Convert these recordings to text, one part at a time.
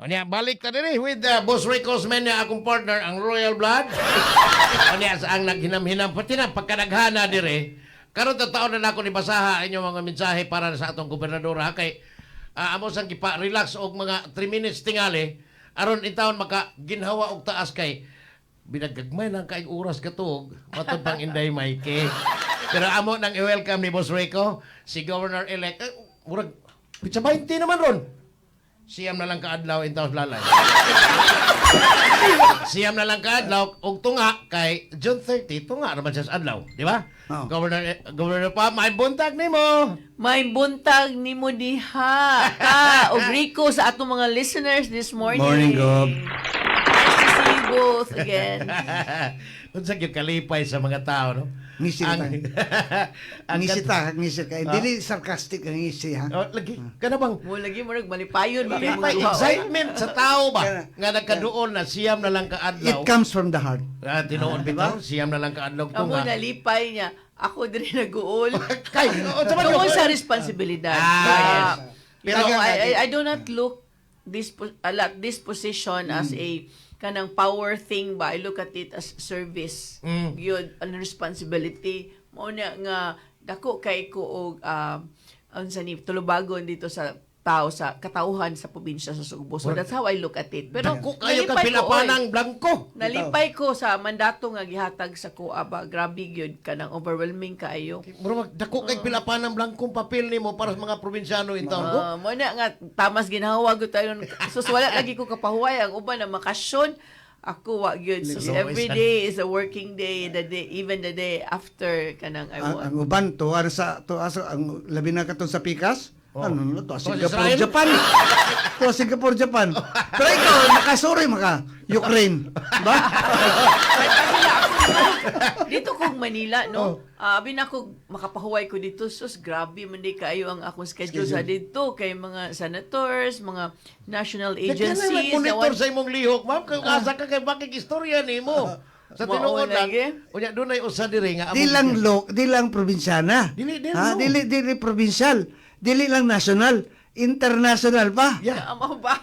Onya, balik ta diri with Boss Rico's man niya akong partner, ang Royal Blood. Onya, sa ang naghinam-hinam, pati na pagkadaghana diri. Karon ta taon na nako ni basaha inyo mga mensahe para sa atong gobernadora kay amo sang gipa relax og mga 3 minutes tingali aron intawon maka ginhawa og taas kay binagagmay lang kay oras katog matud pang Inday Maike. Pero amo nang i-welcome ni Boss Rico si Governor-elect. Murag pitsa 20 naman ron. Siyam na lang kaadlaw intaw lalay. Siyam na lang kaadlaw og tunga kay June 30 tunga naman siya sa adlaw, di ba? Oh. Governor pa may buntag nimo. May buntag ni mo diha ka og Rico sa atong mga listeners this morning. Morning, Gob. Nice to see you both again. Unsa gyud kalipay sa mga tao, no? Ngisi Ang ngisi ta, ngisi ka. Dili sarcastic ang ngisi ha. Oh, lagi kana bang Mo lagi mo malipayon ba kay mo may duha. excitement sa tao ba nga nagkaduol na siyam na lang kaadlaw. It comes from the heart. Tinuod bitaw, siyam na lang kaadlaw Amo tunga. nalipay niya. Ako diri nag-uol. Kay, unsa man Tungkol yun? sa responsibilidad. Ah, yes. Pero Pero I do not look this position as a kanang power thing ba. I look at it as service. Yun, ang responsibility. Mo na nga dako kay ko og unsa ni tulubagon dito sa tao sa katauhan sa probinsya sa Sugbo. So that's how I look at it. Pero Dako kayo ka nalipay ko, pinapanang blanco. nalipay ko sa mandato nga gihatag sa kuha ba. Grabe gyud kanang overwhelming kaayo. Bro, dako kay pilapanang blankong papel nimo para sa mga probinsyano intaw. Mo na nga tamas ginhawa gyud tayo. Sus wala lagi ko kapahuway ang uban na makasyon. Ako wa gyud. So every day is a working day, even the day after kanang I Ang, want. ang uban to asa ang labi na katon sa pikas. Ano no to To Singapore, Israel? Japan. To Singapore, Japan. Pero ikaw nakasuri maka Ukraine, ba? Dito kog Manila no. Abi na ko makapahuway ko dito sus grabe man di kaayo ang akong schedule sa dito kay mga senators, mga national Agencies, agencies. monitor sa imong lihok, ma'am. Kung asa ka kay bakit istorya nimo. Sa tinuod lang. Unya dunay usa diri nga Di lang probinsyana. Dili, Ha, no. dili provincial. Dili lang national, international pa. Yeah. Amo ba?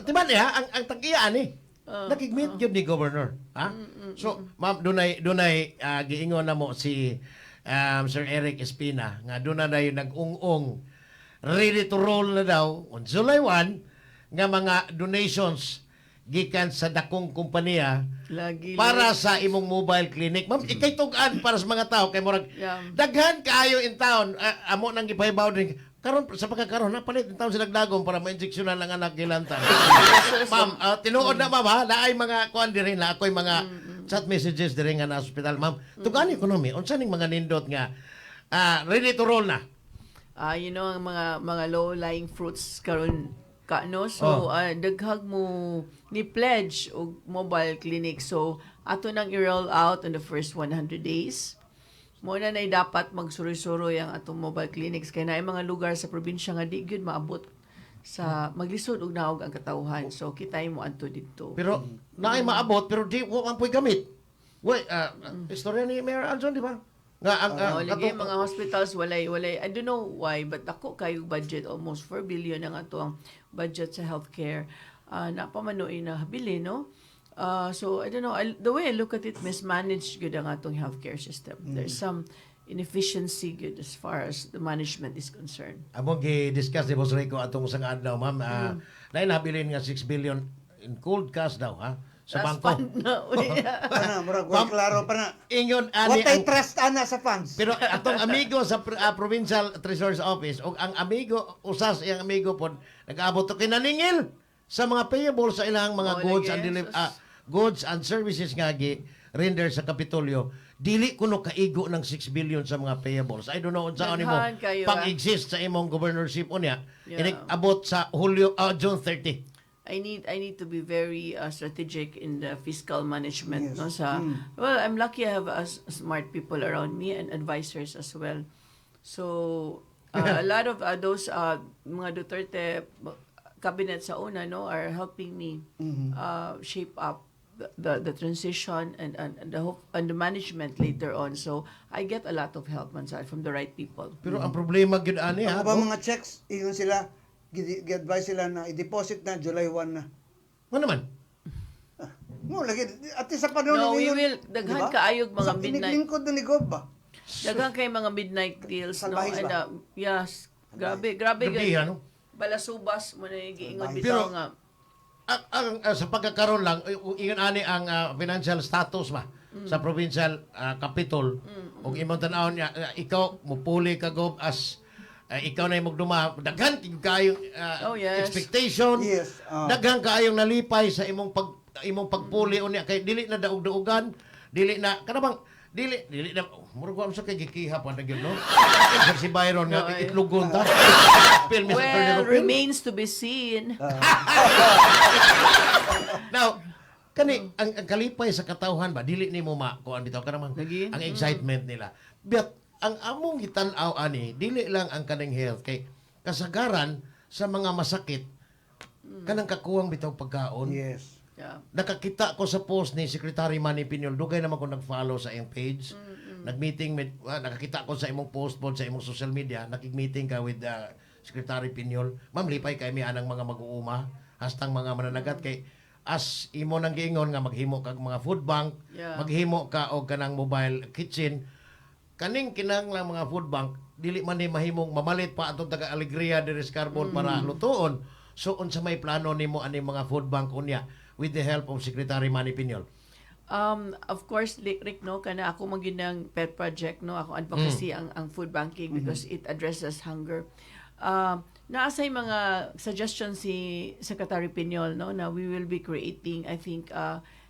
Timan niya ang tag-iya ni. Nakigmeet gyud ni governor, ha? So, ma'am dunay giingon na mo si Sir Eric Espina nga dunay na yung nag-ung-ung ready to roll na daw on July 1 nga mga donations gikan sa dakong kompanya Lagi para sa imong mobile clinic. Ma'am, ikay tug-an para sa mga tao kay murag Yeah. daghan kaayo in town. Amo nang gipahibaw din karon sa pagkakaroon napalit in town sila dagom para ma-injectionan ang anak gilantan. Ma'am, tinuod na ma'am ha, naay mga kuan diri na ako'y mga chat messages diri nga na hospital, ma'am. Tugan economy, unsa ning mga nindot nga ready to roll na. you know ang mga low lying fruits karon ka no so daghag mo ni pledge og mobile clinic so ato nang i-roll out in the first 100 days mo na nay dapat magsuri-suroy ang atong mobile clinics kay naay mga lugar sa probinsya nga di gyud maabot sa maglisod og naog ang katawhan so kitay mo adto didto. Pero naay maabot pero di wa man po'y gamit. Wait, istorya ni Mayor Aljon, di ba? Nga Lagi mga hospitals walay I don't know why but ako kayo budget almost 4 billion ang ato ang budget sa healthcare napamanoy na habili no so I don't know the way I look at it mismanaged good ang atong healthcare system. There's some inefficiency good as far as the management is concerned. Among gi-discuss ni Boss Rico atong isang adlaw, ma'am. Naay nabilin nga 6 billion in cold cash daw, ha? Sa Last bangko. fund na, uy. Ana, murag wa klaro pa na. Ingon ani What I ang trust ana sa funds. pero atong amigo sa Provincial Treasurer's Office o ang amigo usas iyang amigo pod nag-abot to kinaningil sa mga payable sa ilang mga goods and services nga gi render sa Kapitolyo. Dili kuno kaigo ng 6 billion sa mga payables. I don't know unsa nimo Daghan kayo, pag-exist sa imong governorship unya. Yeah. Inig-abot sa June 30. I need to be very strategic in the fiscal management Yes. no sa well I'm lucky I have smart people around me and advisors as well so a lot of those mga Duterte cabinet sa una no are helping me shape up the transition and the management later on so I get a lot of help man from the right people. Pero ang problema gyud ani ha. Ako ba mga checks, ingon sila gi-advise sila na i-deposit na July 1 na. Ano naman? Mo lagi at sa panahon No, we ninyo, will daghan di ba? kaayog mga Sa midnight. iniglingkod na ni Gob ba? Daghang kay mga midnight deals, no? Salbahis And, ba? yes. Grabe, grabe. Gabi, gan- ano? Balasubas mo na yung giingon Salbahis. bitaw Pero- nga. Sa pagkakaroon lang, ingon ani ang financial status ba sa provincial capital. Ug imong tan-awon niya, ikaw mupuli ka Gob as ikaw na yung magduma, daghan kayong Oh, yes. expectation, Yes, daghan kayong nalipay sa imong pagpuli unya kay dili na daog-daogan, dili na kanabang dili na murag wa sa kay gikiha pa na gyud no. Si Byron nga No, eh. itlugon ta. Film is Well, remains to be seen. Now, ang kalipay sa katawhan ba dili nimo kuan bitaw kanang Lagi? ang excitement nila. But ang among gitan-aw ani dili lang ang kaning health kay kasagaran sa mga masakit kanang kakuwang bitaw pagkaon. Yes. Yeah. Nakakita ko sa post ni Secretary Manny Piñol, dugay naman ko nag-follow sa iyong page. Nag-meeting with, nakakita ko sa imong post sa imong social media, nakig-meeting ka with Secretary Piñol. Ma'am, lipay kay mi anang mga mag-uuma, hastang mga mananagat kay as imo nang giingon nga maghimo kag mga food bank, Yeah. maghimo ka og kanang mobile kitchen. Kaning kinahanglang mga food bank, dili man ni mahimong mamalit pa atong taga Alegria de Carbon para lutuon. So unsa may plano nimo ani mga food bank unya with the help of Secretary Manny Piñol? Of course, Rick, no, kana ako maginang pet project, no, ako advocacy ang food banking because it addresses hunger. Naasay mga suggestions si Secretary Piñol, no, na we will be creating, I think,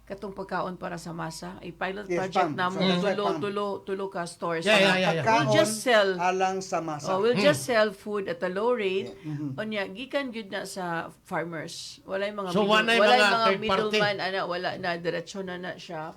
katong pagkaon para sa masa, a pilot Yes, project Pam. na So, that's right, Pam. tulo ka stores. Yeah, yeah. Pagkaon We'll just sell. alang sa masa. Oh, we'll just sell food at a low rate. Onya, gikan gyud na sa farmers. Wala yung mga So, wala yung mga third party? middleman wala na diretsyo na siya.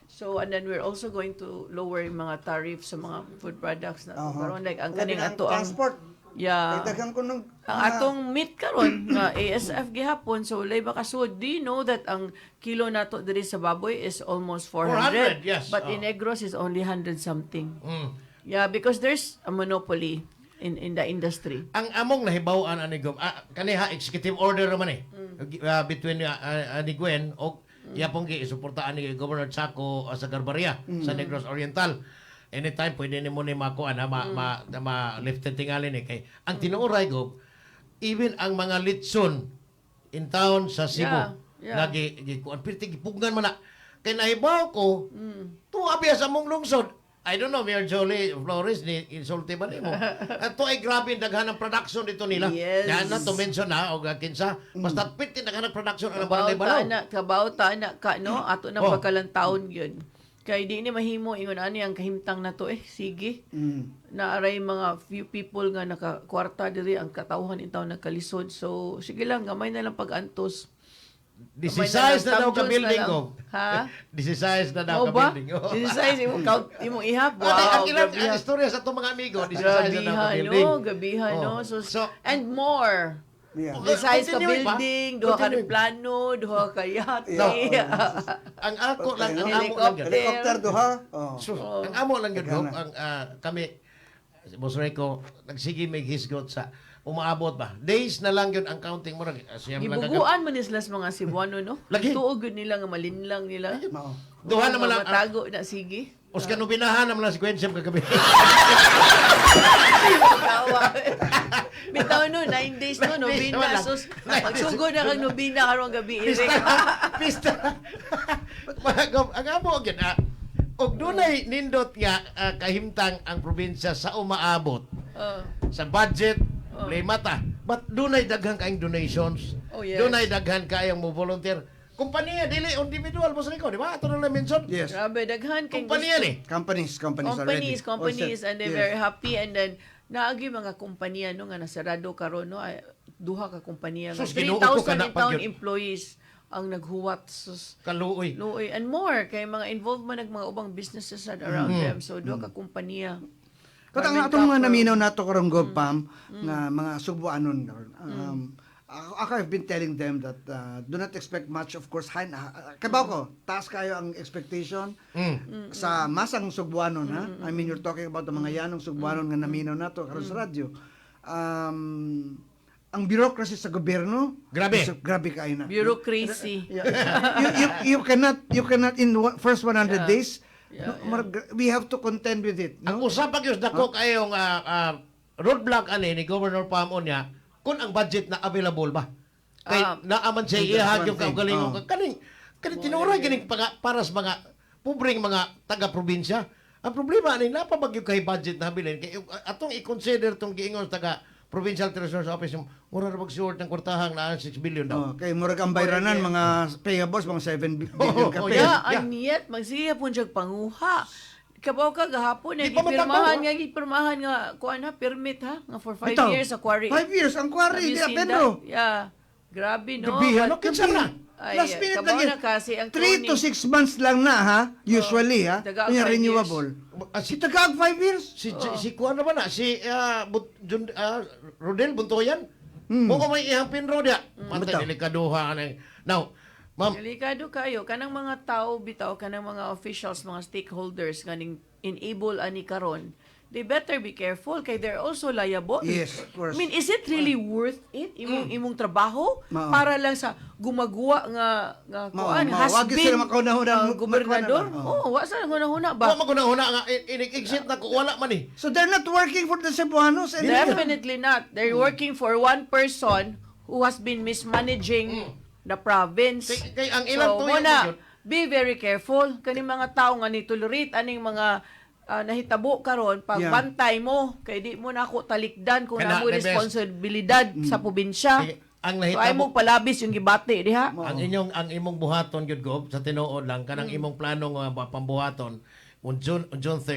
So, and then we're also going to lower yung mga tariff sa mga food products na karon like ang Labi kaning na ato ang transport. yeah. Kay daghan ko nung Ang atong meat karon nga ASF gihapon so lay ba kasud. Do you know that ang kilo nato diri sa baboy is almost 400? 400, yes. But in Negros is only 100 something. Mm. Yeah, because there's a monopoly in the industry. Ang among nahibaw-an ani Gob, kaniha executive order naman between ni Gwen o yapong gi-suportaan ni Governor Chaco sa Garbaria sa Negros Oriental. Anytime pwede nimo ni makuan ma-lifted tingali ni kay ang tinuoray Gob, even ang mga litson in town sa Cebu Yeah. lagi kuan pirti gipugngan man na kay nahibaw ko tuwa sa mong lungsod. I don't know, Mayor Jolie Flores, ni insulti ba nimo? Ato ay grabe ang daghan ng production dito nila. Yes. Yan na to mention na o kinsa. Basta piti daghan ng production ang Kabaw barangay Balaw. ta na ka no ato na Oh. pagkalantawon gyud. Kay di ni mahimo ingon ani ang kahimtang na to sige. Naaray mga few people nga nakakwarta diri ang katawhan intaw nagkalisod. So sige lang gamay na lang pag-antos. Disisize na daw ka Juice building na lang. ko. Ha? Disisize na daw Mo ka ba? building. Oh. Disisize imong count imong ihap. Ang Wow, ilang grabihan. istorya sa itong mga amigo, disisize na daw ka Gabihan, building. no? Gabihan, no? Oh. So, and more. Yeah. Besides ka Continuing pa? building, duha ka Continuing. plano, duha ka yate. Ang ako lang, ang amo lang Helicopter. yun. Helicopter duha. Oh. So, ang amo lang yun, Gob, Gana. ang kami, si Boss Rico, nagsige may hisgot sa umaabot ba? Days na lang yun ang counting mo. Siyam lang kagab. Gibuguan man islas mga Cebuano, no? Lagi. Tuog yun nila nga malinlang nila. Mao. Duha naman lang. Matago na, sige. Oscar no binahan naman lang si Gwen Siem kagabi. Kawa. Bitaw no, 9 days no, 9 days naman nobina. lang. Sus, 9 days. pagsugod na kang nobina karong gabi. Pista. Eric. Pista. Mga Gob, ang amo gyud og dunay nindot nga kahimtang ang probinsya sa umaabot sa budget mata. But dunay daghan kaayong donations. Oh, yes. Dunay daghan kaayong mo volunteer. Kumpanya dili individual mo sa ko, di ba? Ato na lang mention. Yes. Grabe, daghan kay Kumpanya ni. Companies already. Companies, and they're Yes. very happy. And then, naagi mga kumpanya no, nga nasarado karon no, ay, duha ka kumpanya. Nga, Sus, ginuo ko 3,000 ka na in town pag yun. employees ang naghuwat. Sus, Kaluoy. luoy, and more. Kay mga involved man mga ubang businesses around them. So, duha ka kumpanya. Katang Carbon atong mga copper. naminaw nato karong Gob Pam nga mga Subuanon karon. Ako I've been telling them that do not expect much, of course. Kabaw ko, taas kayo ang expectation sa masang Subuanon, ha? I mean, you're talking about the mga yanong Subuanon nga naminaw nato karon sa radyo. ang bureaucracy sa gobyerno, Grabe. grabe kayo na. Bureaucracy. You cannot in first 100 days, we have to contend with it. Ang No? usapag yung dako kayong roadblock ani ni Governor Pam niya kung ang budget na available ba. Kay naaman siya that's ihag one yung thing. kaugalingon. Kaning tinuray ganing para sa mga pobreng mga taga-probinsya. Ang problema ani napabagyo kay budget na bilin kay atong i-consider tong giingon taga Provincial Treasurer's Office yung mura na mag-short ng kwartahang na 6 billion daw. Kay murag ang bayranan mga payables mga 7 billion ka Oh, pesos. Yeah, and yet, magsiya po siya panguha. Kabaw ka gahapon, Di pa gipirmahan nga, kuha na, permit ha, nga for 5 Ito, years sa quarry. 5 years ang quarry, Have you di seen Pedro. that? Yeah. Grabe, no? Gabi, ano? But- Kinsa na? Ay, Last minute kabaw lang na kasi ang 3 to Tony. 6 months lang na ha, usually ha. Taga Kanya 5 renewable. Si tagag 5 years. Si kuan naman na si Rodel Buntoyan. Mo ko may ihang pinro dia. Matay Bitaw. delikaduha ani. Now, ma'am, Delikado kayo. Kanang mga tao, bitaw, kanang mga officials, mga stakeholders, kaning enable ani karon, they better be careful kay they're also liable. Yes, of course. I mean, is it really worth it imong trabaho Mao. para lang sa gumagawa nga Mao, kuan mao. has Wag been sila makauna-una- gobernador? makuha na ba? Oh, wa sa hunahuna wa ba? maguna-huna nga inig-exit na ko wala man eh. So they're not working for the Cebuanos and Definitely not. They're working for one person who has been mismanaging the province. Kay ang ilang So, tuyo muna, yun. be very careful. Kani mga tao nga ni tolerate aning mga nahitabo karon pagbantay mo kay di mo na ako talikdan kung Kana, namo the best. responsibilidad sa probinsya. Ang So ay nahitabo mo palabis yung gibati diha. ang imong buhaton gyud gob sa tinuod lang kanang imong plano nga pambuhaton on June 30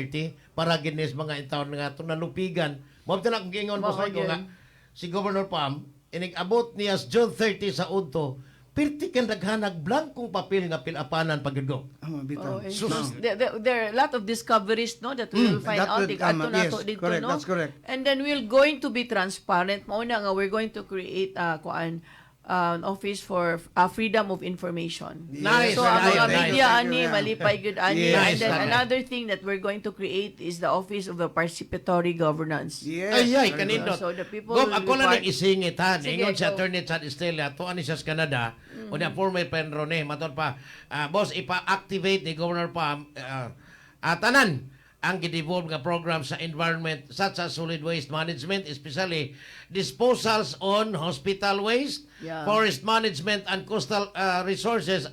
para ginis mga intawon nga to nalupigan. Mo na kung giingon ko Mao sa ko yun. nga si Governor Pam inig-abot niya sa June 30 sa udto. Pirti kan daghanag blankong papel nga pilapanan pagyud. bitaw. Sus. There are a lot of discoveries no that we will find that out would ato come, nato yes, dito correct, no. that's correct. And then we're going to be transparent. Mao na nga we're going to create an office for freedom of information. Nice, So ang nice, mga nice. media Thank ani you, yeah. malipay gud ani. Yes, And then nice. another thing that we're going to create is the office of the participatory governance. Yes. Ay, very kanindot. So the people Gob, will ako be lang part- nag-isingit ha. Sige, Ingon si go. Attorney Chad Estela, to ani siya sa Canada. O niya, former penro ni. Matod pa, boss, ipa-activate ni Governor Pam tanan ang gidevolve nga program sa environment such as solid waste management, especially disposals on hospital waste, Yeah. forest management and coastal resources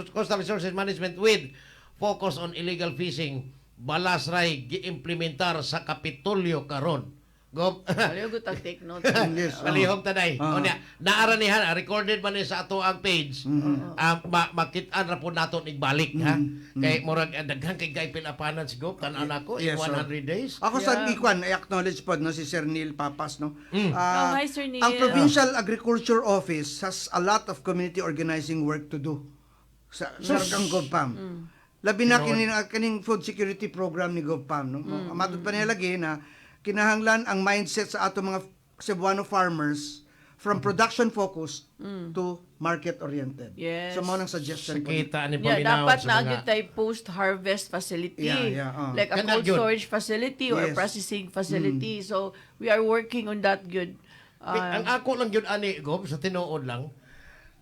coastal resources management with focus on illegal fishing. Balas ray giimplementar sa Kapitolyo karon. Gob. Aliyo gud take note. Yes. Palihog taday. Ah. O niya, naara nihan, recorded man ni sa ato ang page. Makitaan ra po nato igbalik ha. Kay murag daghan kay gay pilapanan si Gob tan anak ko in Yes, sir. 100 days. Ako sa Yeah. Ikwan, I-acknowledge po no, si Sir Neil Papas. No? Oh, hi, Sir Neil. Ang Provincial Agriculture Office has a lot of community organizing work to do sa Sargang GovPam. Labi na kining food security program ni GovPam. No? Matod pa niya lagi na kinahanglan ang mindset sa ato mga Cebuano farmers from production focused to market oriented. Yes. So mo nang suggestion ko. Kita ni Yeah, paminaw dapat sa na mga agad tayo post-harvest facility. Yeah, Like a Kana cold yun. storage facility or Yes. processing facility. So, we are working on that good. ang ako lang yun ani Gob sa tinuod lang.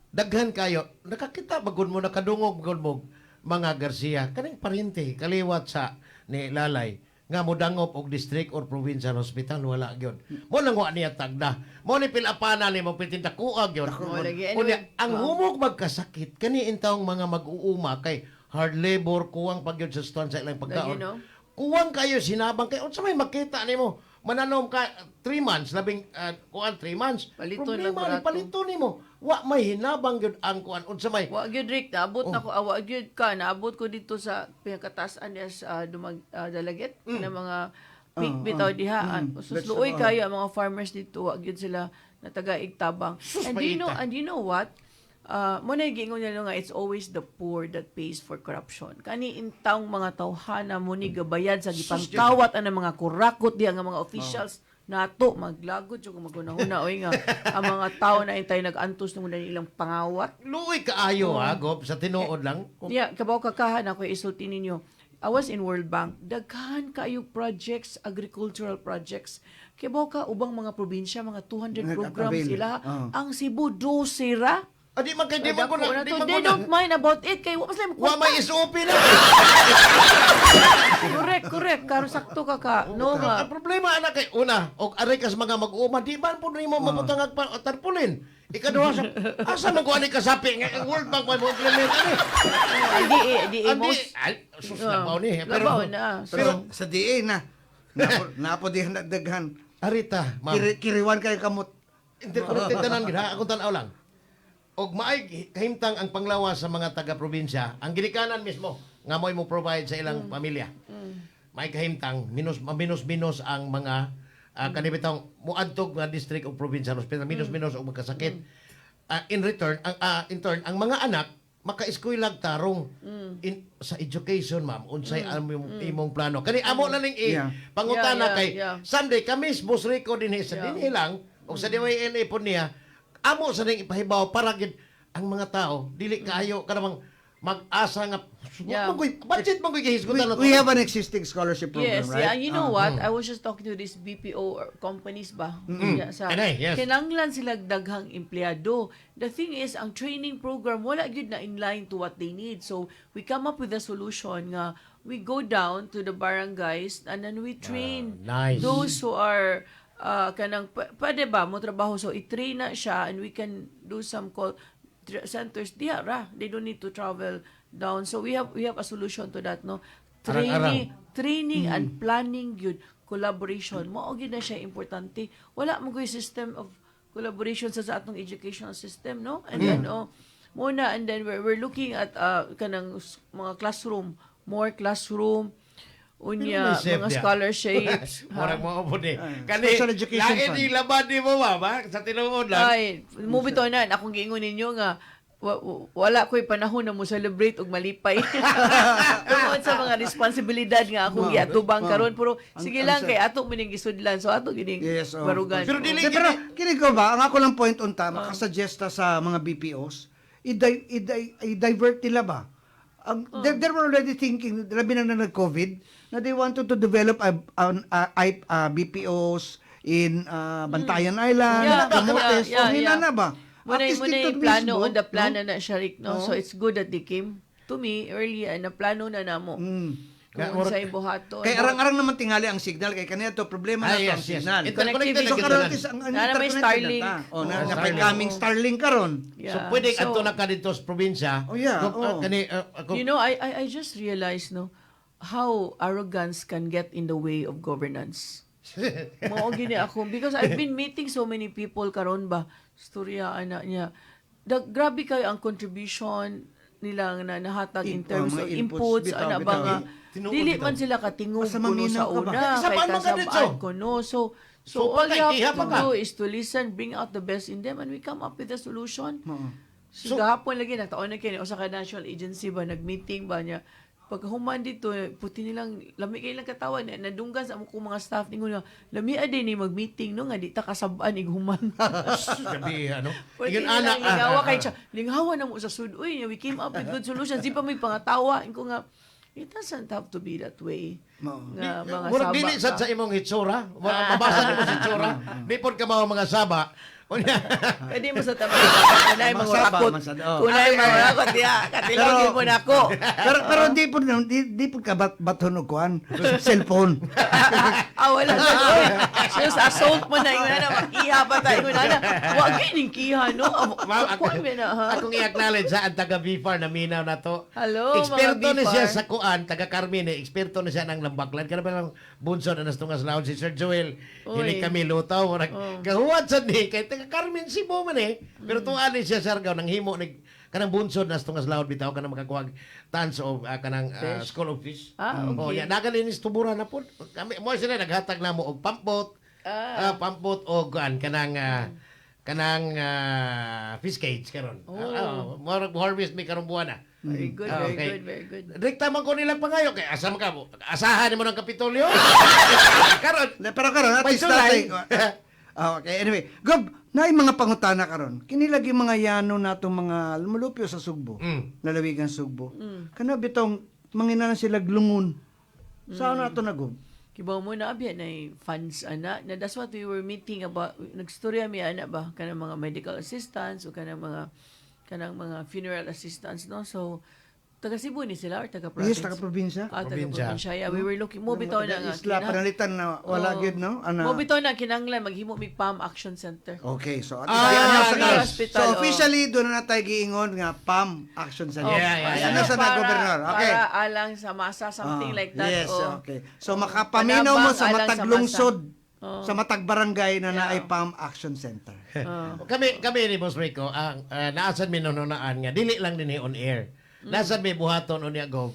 Daghan kayo, nakakita bagod mo nakadungog bagod mo mga Garcia kaning parente kaliwat sa ni Lalay nga modangop og district or provincial hospital wala gyud. Mo lang wa niya tagda. Mo ni pilapana ni mo pitinta kuag gyud. Mo lagi. Unya, Anyway, ang humog magkasakit kani intawong mga mag-uuma kay hard labor kuwang pagyud sa stuan sa ilang pagkaon. You know? Kuwang kayo sinabang kay unsa may makita nimo mananom ka 3 months labing kuan 3 months. Paliton Problema lang ni barato. paliton nimo. Wa may hinabang gyud ang kuan unsa may Wa gyud Rick, naabot na ko, wa gyud ka, naabot ko dito sa pinakatasan as dalaget na mga pig bitaw diha. Susluoy kayo ang mga farmers dito, wa gyud sila nataga-igtabang. And you know what? Mo na giingon nila nga it's always the poor that pays for corruption. Kani intawng mga tawhana mo ni gabayad sa gipangkawat ang mga kurakot diha nga mga officials nato maglagod yung magunahuna oy nga ang mga tao na intay nag-antos nung ilang pangawat. luoy kaayo ha Gob sa tinuod lang. Yeah, kabaw kakahan ako isulti ninyo. I was in World Bank. Daghan kayo projects, agricultural projects. Kaya ba ka, ubang mga probinsya, mga 200 programs Nag-avail. sila. Oh. Ang Cebu, 12 ra. Di man kay di man ko na, di man ko They na. don't mind about it. Kaya mas lang Wa may SOP na. Correct. Karo sakto ka. No nga. Ang problema anak kay una, og aray kas mga mag-uuma, di man po nimo mabutang ang tarpulin. Ikaduha sa asa man ko ani kasapi nga World Bank mo implement ani. Di Andi most. ay sus labaw ni. Labaw na. Pero sa DA na, napo di daghan. Arita, ma'am. Kiriwan kayo kamot. Interconnected tanan gid ha, akong tan-aw lang. Og maay kahimtang ang panglawas sa mga taga-probinsya, ang ginikanan mismo nga mo'y mo provide sa ilang pamilya. May kahimtang minus ang mga kanibitang muadtog nga district o provincial hospital minus og magkasakit. In turn ang mga anak maka-eskwela tarong sa education, ma'am, unsay imong plano. Kani amo na ning pangutana kay someday kami boss Rico dinhi sa dinhi lang o sa DYNA po niya amo sa ning ipahibaw para gid ang mga tao dili kaayo kanang mag-asa nga budget mo koy gihisgutan na to. We have an existing scholarship program, Yes, right? yeah. You know what? I was just talking to these BPO companies ba? Yeah, Anay, yes. kinanglan sila daghang empleyado. The thing is, ang training program, wala gyud na in line to what they need. So, we come up with a solution nga we go down to the barangays and then we train nice. those who are kanang pwede ba mo trabaho, so i-train na siya and we can do some call centers diya ra, they don't need to travel down, so we have a solution to that, no? Training and planning gyud, collaboration mo og gyud na siya importante. Wala mo gyud system of collaboration sa atong educational system, no? And then muna, and then we're looking at kanang mga classroom, more classroom, unya mga scholarships. Murag mo po ni. Kani Special Education lain Fund. di labad di mo ba sa tinuod lang. Ay, movie to na, akong giingon ninyo nga, wala ko'y panahon na mo celebrate og malipay. Tungod sa mga responsibilidad nga akong giatubang karon, pero sige lang kay ato mining gisudlan, so ato gining barugan. Pero dili Pero kini ko ba, ang ako lang point on ta, makasuggest sa mga BPOs, i-divert nila ba? They were already thinking, labi na nag-COVID, na they wanted to develop BPOs in Bantayan Island, Camotes, na ba? Muna At least dito plano mismo, on the plano no? na siya, Rick, no? So it's good that they came to me early, na plano na namo. Kung sa ibuhato. Kaya arang-arang naman tingali ang signal, kaya kanina to problema na to ang signal. Interconnected So na karon gid is ang na may Starlink. na coming Starlink karon. So pwede adto na ka dito sa probinsya. Kani You know, I just realized, no, how arrogance can get in the way of governance. Mao gini ako because I've been meeting so many people karon ba, storya anak niya. Grabe kayo ang contribution nila na nahatag in terms of inputs, bitaw, ana ba nga Tinuod, dili bitaw. man sila katingog Basta kuno maminaw sa ka ba? una Isa kay pa man ka dito. kasabaan ko, no. So So, all you patay, have iha pa to ka. do is to listen, bring out the best in them, and we come up with a solution. So, So- gahapon lagi, nagtaon na kayo, o sa national agency ba, nag-meeting ba niya, pag human dito, puti nilang, lami kayo lang katawan, nadunggan sa kong mga staff, ningon nga, lami din ni mag-meeting, no, nga di ta kasabaan, ighuman. Gabi ano. Pwede Iyon nilang ana. lingawa kay siya, lingawa na mo sa sud, uy, we came up with good solutions, di pa may pangatawa, ko nga, it doesn't have to be that way. Nga, mga Murag dili saba sad ka. sa imong hitsura. Mabasa nimo sa hitsura. Di pod ka mao mga saba. Unya. Pwede mo sa tabi. Kunay mga rakot. Kunay mga rakot. Katilogin mo na ako. Pero di po ka baton og kuan, cellphone. Wala na. Sus, assault mo na. Ingon na, makiha pa tayo. Ingon na, wag gining kiha, no? Kuha mo na, ha? Akong i-acknowledge sa ang taga BFAR na minaw na to. Hello, Eksperto mga na siya BFAR. sa kuan, taga Carmine, eksperto na siya ng lambaklan. Kana ba lang bunso na nastungas laon si Sir Joel. Hili kami lutaw. Gahuwat sa ni kay taga Carmen Cebu man eh. Pero tuwa ni siya Sargaw nang himo ni kanang bunsod na tungas laod bitaw kanang makakuha tons of kanang school of fish. Okay. Oh, ya nagalinis tubura na pod. Kami mo sila naghatag namo og pampot. Pampot og kanang fish cage karon. More harvest mi karong buwan na. Very good, very good. Rekta man ko nilang pangayo kay asa man ka asahan mo ng Kapitolyo. Karon Pero karon at May least sulay. Okay, anyway. Gob, naay mga pangutana karon. Kini lagi mga yano natong mga lumulupyo sa Sugbo. Lalawigan Sugbo. Kana bitong mangina na sila glungon. Saan nato na gob? Kibaw mo na abya na funds ana na that's what we were meeting about nagstorya mi ana ba kanang mga medical assistants o kanang mga funeral assistants no so taga Cebu ni sila or taga province Yes, taga-probinsya. taga Probinsya. probinsya yeah, we were looking mo bitaw na nga Isla, panalitan na wala Oo. gyud no? mo bitaw na kinanglan maghimo mig PAM Action Center. Okay, so yes. Hospital, so officially doon na tayo giingon nga PAM Action Center. Yeah. Ano sa na-governor? Okay. Para alang sa masa something like that. Yes, oh. okay. So makapaminaw mo sa Panabang alang sa matag lungsod, masa. sa matag barangay na Yeah. naay PAM Action Center. Kami ni Boss Rico, ang naasan mi nununaan nga dili lang dinhi on air. Nasad mi buhaton unya go.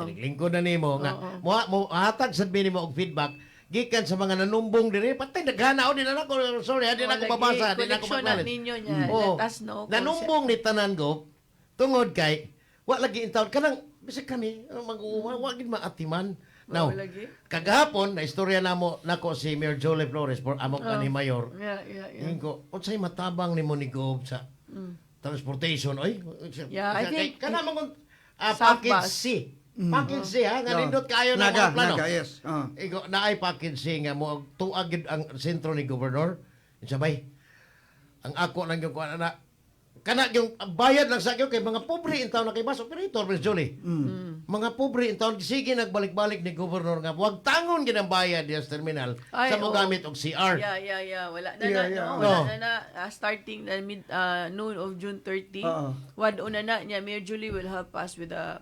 Lingkod na nimo nga mo hatag sad mi nimo og feedback gikan sa mga nanumbong diri patay naghana o din ako sorry di na ako babasa di na ako Connection na mag-knowledge. ninyo niya. Oo. Let us know. kung Nanumbong ni tanan go tungod kay wa lagi intawon kanang bisag kani mag-uwa wa gid maatiman. Now, Wa lagi. kagahapon na istorya nako si Mayor Jolie Flores for amok ni Mayor. Yeah. Ingin ko, unsay matabang nimo ni Gob sa transportation oy. Yeah, I think kana mong South package Bus. C. Package C ha, nga No. nindot kayo na mga plano. Naga, yes. Igo naay package C nga mo tuag gid ang sentro ni gobernador. Sabay. Ang ako nang yung kuan na kana yung bayad lang sa kay mga pobre in town na kay bus operator Miss Jolie. Mga pobre in town sige nagbalik-balik ni gobernador nga wag tangon gid ang bayad sa terminal Ay, sa mo oo. gamit og CR. Yeah. Wala na Yeah, na. yeah. No, No. wala na starting mid noon of June 30. Oo. Wad una na niya Mayor Julie will help us with the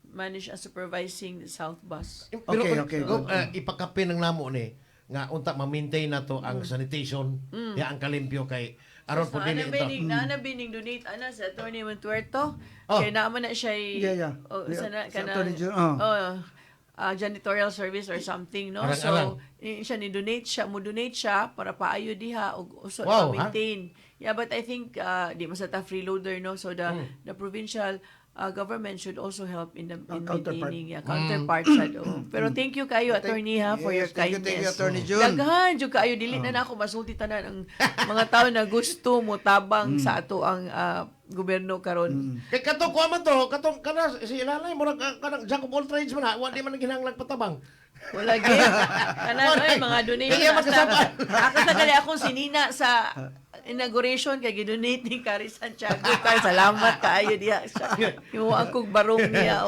manage and supervising the South Bus. Pero Okay. Go, ipakapin ng namo ni nga unta ma-maintain na to ang sanitation ya ang kalimpyo kay aron po dili ito. Na bining donate ana sa Attorney Montuerto. Oh. Kaya naman na siya Yeah. sana Sa kana Attorney General, janitorial service or something no. Arang-arang. So siya ni donate siya para paayo diha og uso Wow, maintain. Yeah, but I think di masata freeloader no. So the provincial government should also help in Counterpart. maintaining counterpart sa do. Pero thank you kayo attorney for your Yes, thank you, kindness. Attorney Jun. Daghan jud kayo dili na ako masulti tanan ang mga tao na gusto mo tabang sa ato ang gobyerno karon. Kay kato ko man to, katong kana si Ilalay mo kanang jack of all trades man wa di man ginahanglang patabang. Wala gid. Kanan ay mga donation. Kaya magkasapan. Ako sa gali akong sinina sa inauguration kay gidonate ni Cari Santiago. Salamat kaayo diha sa yung akong barong niya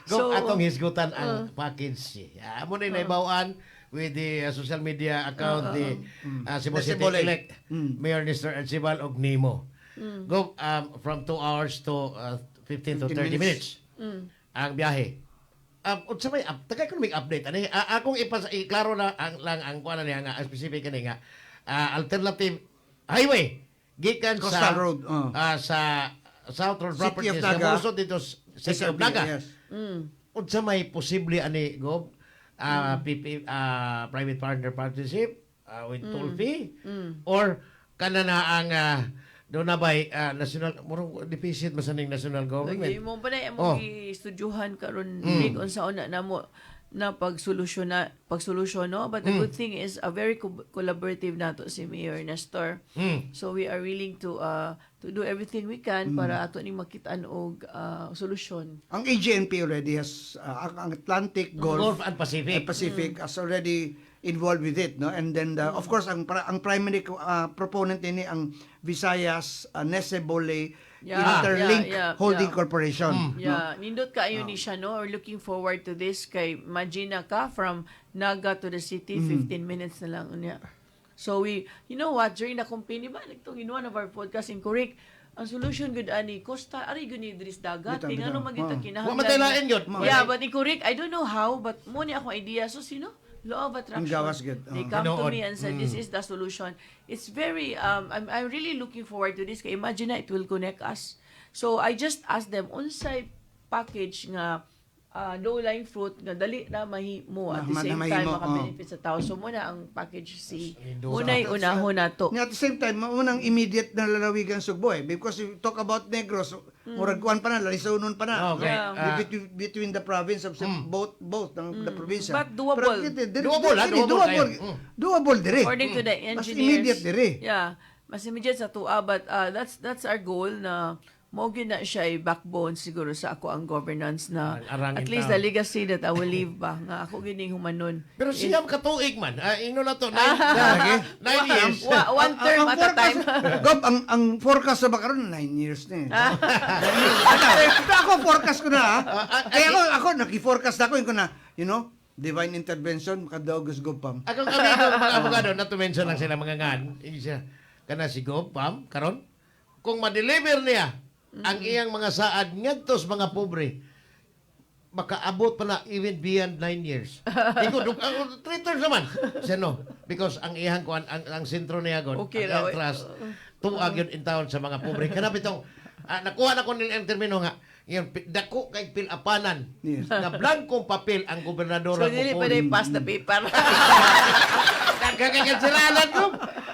Go atong hisgutan ang package C. Amo ni naibawaan with the social media account the Cebu City Cebu elect Mayor Nestor Arcibal og Nimo. Go from 2 hours to 15 to 30 minutes. Ang biyahe. Unsa may tagay ko mig update ani akong iklaro na ang kuan niya nga specific kani nga alternative highway gikan Coastal sa Road, sa South Road City Properties of Naga. nga muso dito sa City of Naga. Yes. Unsa may posible ani Gob private partner partnership with toll fee or kana na ang doon na ba'y national murong deficit masaning national Lagi government. mo pa na Oh. mo gistudyuhan karon big unsa una namo na pagsolusyon no, but the good thing is a very collaborative nato si Mayor Nestor. So we are willing to do everything we can para ato ni makitaan og solusyon. Ang AGNP already has ang Atlantic Gulf Gulf and Pacific. and Pacific has already involved with it, no, and then of course ang primary proponent ini ang Visayas Nesebole Interlink Holding Corporation. Yeah, nindot kaayo ni siya no, or looking forward to this kay Magina ka from Naga to the city 15 minutes na lang unya. So you know what, during the company ba nagtong in one of our podcast in Kurik, ang solution gud ani Costa ari gud ni dris dagat Bitaw, tingano bitaw. magita Wa kinahanglan. mataylain gyud. Yeah, but in Kurik I don't know how, but mo ni akong idea so sino law of attraction. Ang gawas gud. They come to Tinuod. me and said this is the solution. It's very I'm really looking forward to this kay imagine na it will connect us. So I just asked them unsay package nga low-lying fruit nga dali na mahimo at the same time maka-benefit sa tao. So muna ang package C. Unay unahon nato. At the same time, maunang immediate na lalawigan Sugbo because you talk about Negros, murag kuan pa na, Lalisonon pa na. Okay. Yeah. Between the province of both ng the province. But doable. Doable dire. According to the Mas engineers. immediate dire. Yeah. Mas immediate sa tuwa but that's our goal na mo gyud na siya ay backbone siguro sa ako ang governance na Arangin at least ta. the legacy that I will leave ba nga ako gining humanon. Pero siyam katuig man. Ino na to, 9 years. One term at a time. Gob, ang forecast sa bakaron 9 years na eh. Pero ako forecast ko na ha. Kaya ako naki-forecast ako yun ko na, you know, divine intervention makadaog Gob Pam. Akong amigo mga abogado, na to mention lang sila mga ngan. Isa, kana si Gob, Pam, karon kung ma-deliver niya ang iyang mga saad ngadtos mga pobre, makaabot pa na even beyond 9 years. Iko, 3 terms naman. Siya no? Because ang iyang kuan, ang sentro niya gon, Okay ang raw, iyang trust, tuag yun in town sa mga pobre. Kanap itong, nakuha na ko nila ang termino nga, yung dako kay pilapanan, Yes. na blankong papel ang gobernador. So dili pa rin pass the paper. Kagagansiralan ko.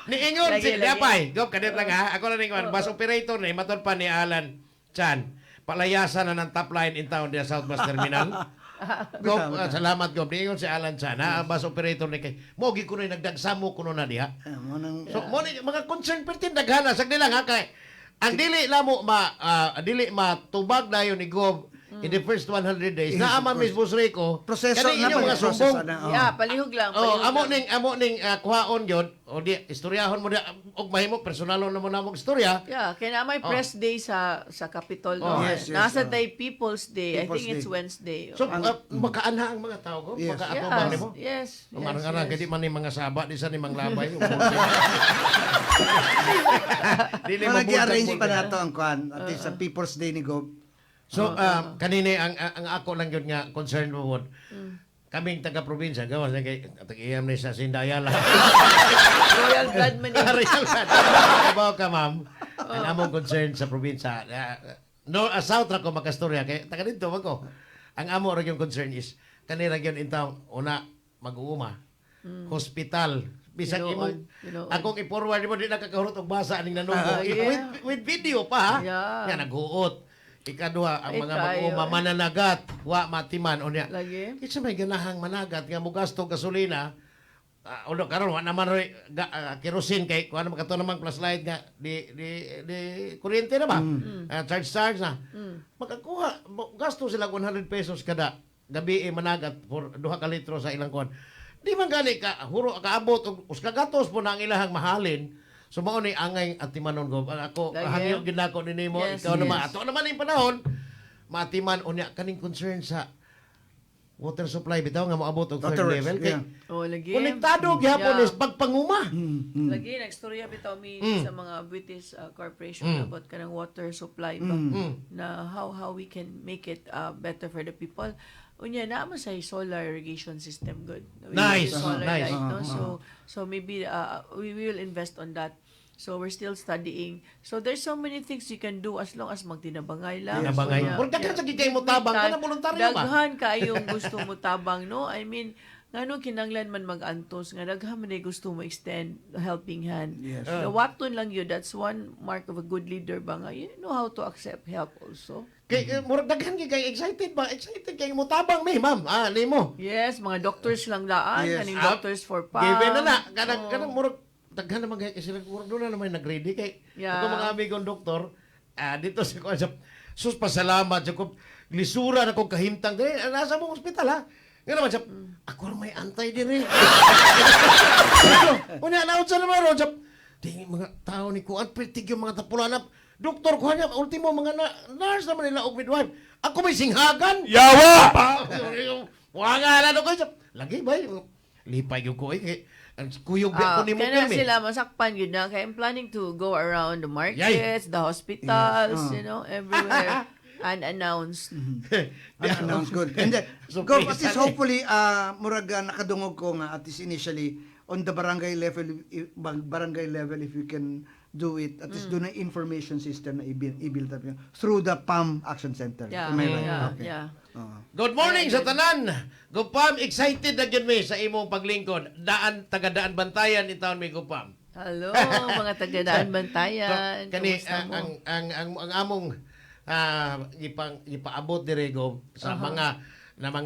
Niingon Lagi, si lagi. Diapay. Go, kadit lang ha. Ako na ning bus operator ni matod pa ni Alan Chan. Palayasan na ng top line in town diya South Bus Terminal. Go, salamat go. Niingon si Alan Chan ha. Bus operator ni kay. Mogi ko na nagdagsamo kuno na diha. So mo ni mga concern pertin daghana sagdi lang ha kay ang dili lamo dili matubag dayon ni Gob in the first 100 days. Yes, Naama of Miss Busrico. Proseso kani na inyong pa mga proseso sumbong. na. Yeah, palihog lang. Oh, palihog lang. amo ning kuhaon yon o di istoryahon mo di og mahimo personalon na mo namong istorya. Yeah, kaya na may press day sa Capitol. No? Oh. Yes, yes, Nasa oh. day People's Day. People's I think it's Day. Wednesday. So makaanha ang mga tao ko, Yes. makaatubang nimo. Yes. Umarang-arang kadi man ni mga saba di sa ni mang labay. Dili Kung nag-arrange pa mabultag-bultag. nato ang kuan at least sa People's Day ni Gob. So kanini ang ako lang yun nga concern mo pod. Kaming taga-probinsya, gawas na kay tag-iyam ni sa Sindayala. Royal blood man yun. Real man. Kabaw ka, ma'am. Ang among concern sa probinsya. South ra ko makastorya. Kaya taga dito, wag ko. Ang amo ra yung concern is, kanira yun intang, una, mag-uuma. Hospital. Bisag imo, Tinuod. akong i-forward mo, di nakakahurot og basa aning nanugo. Yeah. With video pa, ha? Yeah. Yan, naghuot. Ikaduha, ang Ay, mga kayo. mag-uuma, mananagat, wa matiman. O niya, Lagi. Kitsa may ganahang managat nga mo gasto gasolina. Ulo karon wa naman roy kerosene kay kuan naman kato namang plus light nga di kuryente na ba? Charge na. Makakuha gasto sila 100 pesos kada gabi managat for 2 ka litro sa ilang kuan. Di man gani ka huro kaabot og us kagatos po na ang ilahang mahalin. So mao ni angay atimanon go. Ako Lagi. hangyo gid nako nimo Yes, ikaw naman. yes. Ato naman yung panahon matiman unya kaning concern sa water supply bitaw nga moabot og third Waterworks, level kay yeah. Oh, lagi. konektado gyapon Yeah. is pagpanguma. Lagi, nagstorya bitaw mi sa mga British corporation about kanang water supply ba na how we can make it better for the people. Unya na mo sa solar irrigation system good. We Nice, use solar nice. light, no? So maybe we will invest on that. So we're still studying. So there's so many things you can do as long as magtinabangay lang. Tinabangay. So, Pero daghan sa gigay mo tabang, kana voluntaryo ba? Daghan kayong gusto mo tabang, no? I mean, ngano kinanglan man mag-antos nga daghan man ay gusto mo extend a helping hand. Yes. The waton lang yun, that's one mark of a good leader ba nga. You know how to accept help also. Kay murag daghan kay excited ba? Excited kay mo tabang mi, ma'am. Nimo. Yes, mga doctors lang daan, Yes. kaning doctors for pa. Given na kanang murag daghan naman kay sila murag doon na naman nag-ready kay Yeah. ako mga amigong doktor dito sa kuan sa sus pasalamat sa ko lisura na kong kahimtang diri nasa mong ospital ha. Nga naman siya, ako rin may antay din eh. Unya, naon sa naman ron, siya, di mga tao ni Kuan, pritig yung mga tapulanap. Doktor ko niya, ultimo mga nurse naman nila og midwife. Ako may singhagan. Yawa! Wala na ko siya. Lagi ba? Lipay yung ko eh. Ang kuyog biya ko ni mo Kaya kami. sila masakpan yun na. Kaya I'm planning to go around the markets, the hospitals, you know, everywhere. Unannounced. Unannounced good. And then, So, go, please, at least ano eh. hopefully, muraga nakadungog ko nga, at least initially, on the barangay level, if you can do it, at least doon na information system na i-build up yun, through the PAM Action Center. Yeah, Am I right? yeah, Okay. yeah. Good morning sa tanan. Gupam, excited na gyud mi sa imong paglingkod. Taga-daan bantayan in town mi Gupam. Hello, mga taga-daan bantayan. Kani Kamusta mo? ang among ipaabot dire go sa mga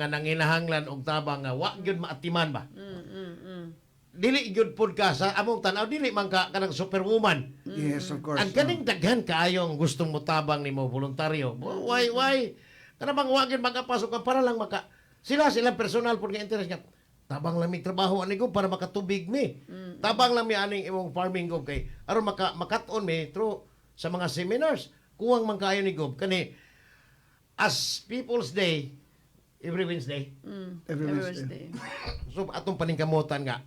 nanginahanglan og tabang nga wa gyud maatiman ba. dili gyud pod ka sa among tanaw, dili man ka kanang superwoman. Yes, of course. Ang kaning daghan kaayo ang gustong motabang nimo voluntaryo. Why? Kana bang wagin magapasok ka para lang silang personal pud nga interest nga. Tabang lang mi trabaho ani ko para makatubig mi. Tabang lang mi aning imong farming ko kay aron makat-on mi through sa mga seminars. Kuwang man kaayo ni Gob kani as People's Day every Wednesday. Every Every Wednesday. Wednesday. So atong paningkamutan nga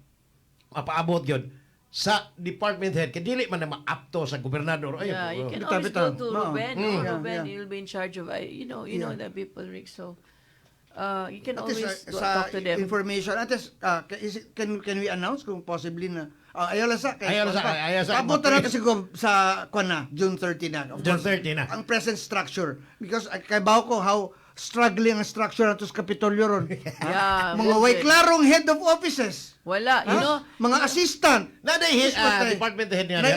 mapaabot yun sa department head kay dili man na maapto sa gobernador. Ay, Yeah, you can Bitaw, always bitaw. go to Oo. Ruben. Yeah, Ruben, yeah. you'll be in charge of, you know the people, Rick. So, you can At least, always sa talk to them. information, at least, can we announce kung possibly na, ayaw lang sa, Ayaw sa- pabuta na kasi ko sa, June 30 na. Of June course, 30 na. Ang present structure. Because, kay ko, how struggling ang structure nato sa Kapitolyo ron. Yeah, Mga bullshit. way klarong head of offices. Wala, you know, Mga assistant. Naday Yes, patay. department head niya. Na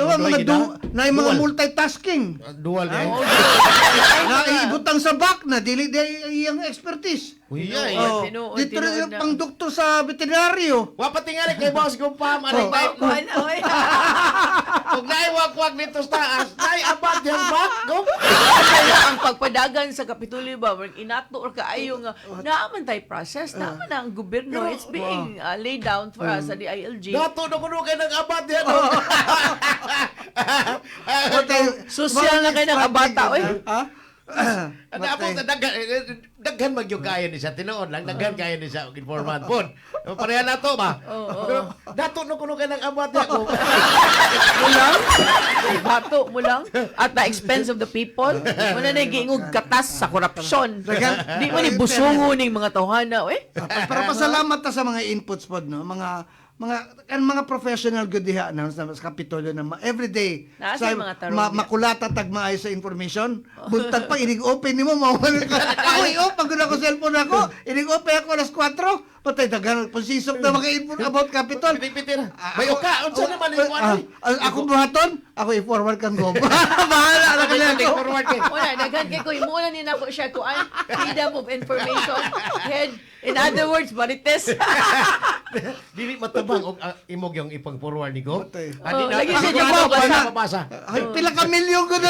mga Dual. multitasking. Dual niya. oh, Na ibutang sa back na dili iyang expertise. Uy, Tinuod, ay. Oh, tinuod, dito tinuod rin na. pang doktor sa veterinaryo. Wa pati nga rin kay boss ko pa Oh. kuhan, oy. Kung naiwag-wag dito sa taas, nay abad yung back ko. Kaya ang pagpadagan sa Kapitolyo ba, inato or kaayo nga, naaman tayo process, naaman na ang gobyerno, it's being laid down for us sa DILG. Dato na kuno kay nang abad yan. Social na kayo ng abata, oy. Ha? Ano abot daghan magyug kayo ni sa tinuod lang daghan kayo ni sa informant pod. Pareha na to ba? Pero dato no kuno kay nang abad ako. Mo lang, bato mo lang, at the expense of the people. Muna na giingog katas sa korupsyon. Di mo ni busungo ning mga tawhana, oy. Pero pasalamat ta sa mga inputs pod no, mga professional good diha na sa Kapitolyo na everyday Nasa mga tarong makulata tag maayo sa information. Buntag pa inig open nimo mawala ka. Ako i-open ko na ko cellphone ako. Inig open ako alas 4. Patay dagan pasisok na mga info about Capitol. Piti na. May uka unsa naman imo ano? Ako buhaton, ako i-forward kang go. Bahala na kanya Take ako. forward kay. Una, daghan kay ko imuna ni nako siya kuan freedom of information head. In other words, Marites. Dili matabang og imog yung ipang forward ni ko. Patay. Lagi siya Ako di ba mabasa. Ay, pila ka milyon ko na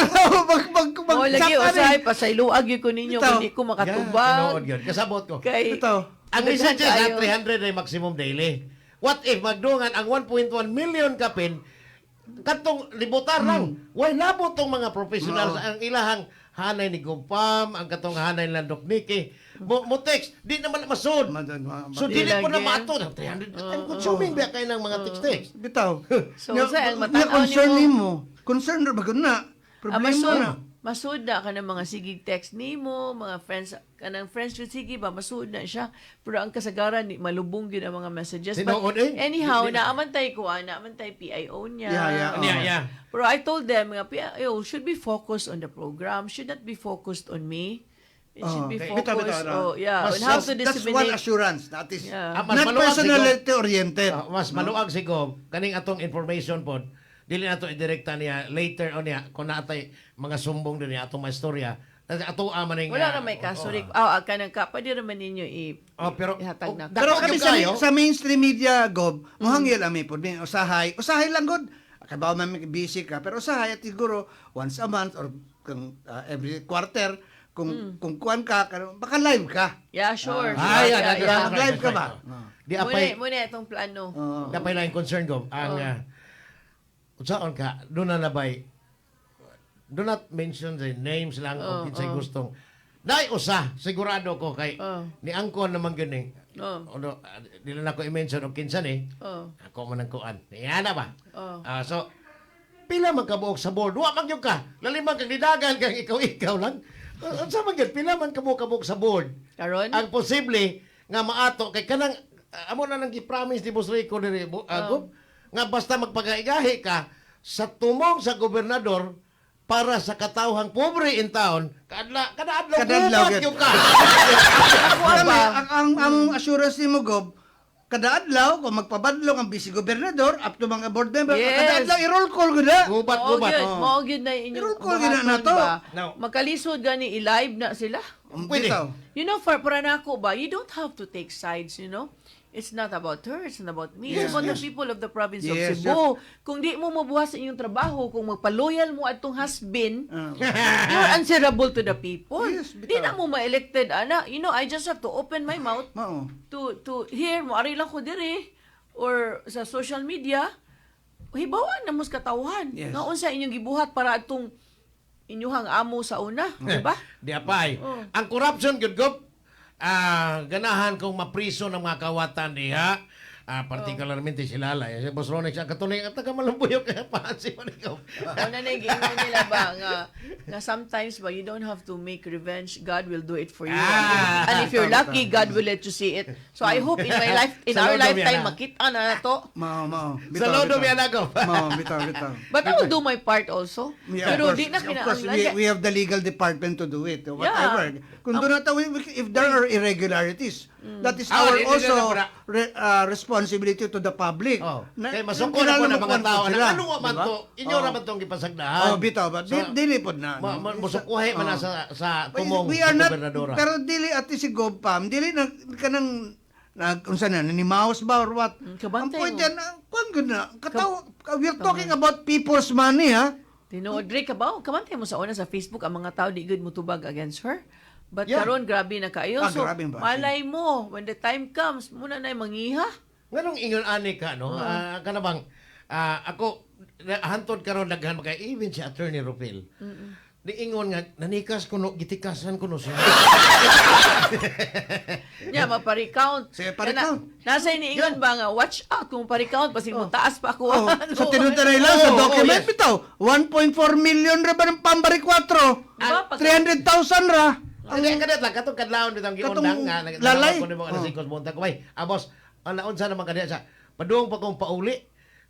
Oh, lagi usahay pasayloag gyud ko ninyo Ito. kundi ko Tinuod makatubag. gyud kasabot ko. Kay Ito. Ang daghan message sa kayo. 300 ay maximum daily. What if magdungan ang 1.1 million kapin katong libutar lang. Why labot tong mga professionals ang ilahang hanay ni Gumpam, ang katong hanay ni Landok Niki. Mo text, di naman masud. So Di dili po na lagi. mato ng 300. I'm consuming ba kayo ng mga text. Bitaw. So, sa ang Nga matanaw concern nimo- nimo. Concern ra ba na? Problema na. masud na ka ng mga sigig text nimo, mga friends kanang friends with sige ba masud na siya. Pero ang kasagaran ni malubong gyud ang mga messages. Tinuod eh. Anyhow, naaman tay naaman tay PIO niya. Yeah. Pero I told them nga PIO should be focused on the program, should not be focused on me. It should be Bitaw, focused bitaw. on how to That's one disseminate. assurance. That is Yeah. Mas not maluwag personality oriented. Mas maluag sigom kaning atong information pod dili nato idirekta niya later on niya kung naatay mga sumbong din niya atong istorya ato amaning Wala na may kaso. Kanang ka, pwede naman ninyo pero ihatag na. Pero dako kami gyud sa, kayo. sa mainstream media, Gob, muhangil ami po din. Usahay lang, God. Kabaw man busy ka. Pero usahay at siguro once a month or every quarter, kung kuan ka, baka live ka. Yeah, sure. Mag-live ka ba? Di apay Muna itong plano. Dapay lang yung concern ko. Ang, unsaon ka, doon na nabay, do not mention the names lang kung kinsay gustong. Dahil usa, sigurado ko kay, ni Angkon naman gani, dili na ko i-mention o kinsan ako man ang kuan. Yan na ba? So, pila man kabuok sa board, wa man yun ka, lalimang kang nidagan kang ikaw lang. Unsa man yun, pila man kabuok sa board. Karon? Ang posible nga maato kay kanang amo na nang gi-promise ni Boss Rico diri nga basta magpagaigahi ka sa tumong sa gobernador para sa katawhang pobre in town kada Kadadlaw adlaw gyud. yung ka. Kami, ang assurance ni mo, Gob, kada adlaw, kung magpabadlong ang vice gobernador, up to mga board member, Yes. kada adlaw, i-roll call ko na. Gubat. Mao gyud na inyong Pero kung gina na to. No. Makalisod gani i-live na sila. Pwede. Bitaw. You know, para nako ba, you don't have to take sides, you know. It's not about her, it's not about me. Yes, It's about yes. the people of the province Yes, of Cebu. Kung di mo mabuhat sa inyong trabaho, kung magpaloyal mo atong husband, you're answerable to the people. Yes, Di na mo ma-elected, ana. You know, I just have to open my mouth Mao. to hear mo, ari lang ko diri, or sa social media, hibawan na mos katawhan. Yes. Nga unsa inyong gibuhat para atong inyuhang amo sa una, di ba? Di apay. Oh. Ang corruption, good gop, ganahan kong mapriso ng mga kawatan diha. Particularmente si Lalay. Si Boss Ronex, ang katuloy, ang taga Malumbuyo kaya pa si Manigaw. Ano na yung nila ba nga sometimes ba you don't have to make revenge, God will do it for you. And if you're lucky, God will let you see it. So I hope in my life, in Sa our Lodo lifetime, Viana. makita na to. Mao. Sa Lodo Vianago. Mao, bitaw. But I will do my part also. Yeah, Pero of course, di na of course, kinahanglan. we have the legal department to do it. Whatever. Kung doon natin, if there are irregularities, that is our hindi also na responsibility to the public. Oh. Kaya yung masuko na po ng mga kinalamukuan tao. po sila. Ano man Diba? to? Inyo Oh. naman itong ipasagdahan. Oh, bitaw ba? Dili po na. Musukuhay man na sa tumong We are not, gobernadora. pero dili at si Gopam, dili na kanang unsa na ni mouse ba or what? Kabantay Ang point mo. yan, kung guna, we're talking about people's money, ha? Tinood, Dre, kamantay mo sa una sa Facebook, ang mga tao di good mo tubag against her. But Yeah. karon grabe na kayo. So, grabe ba? malay mo, when the time comes, muna na mangiha. Nganong ingon ani ka no? Kanabang ako hantod karon daghan magay even si Attorney Rupil. Di ingon nga nanikas kuno gitikasan kuno siya. Nya mapa-recount. Sige, pa-recount. Nasa iniingon ba nga, watch out kung pa-recount, pasig mo taas pa ako. Oh, sa tinunta na ilang sa Oh, document yes. bitaw, 1.4 million ra ba ng pambari 4? Diba? Pag- 300,000 ra. Ang kadat lang katong kadlawon bitang giundang nga lalay. ko ni mga nasikos monta ko bay. Boss, alaon sa naman kaniya sa padung pa kong pauli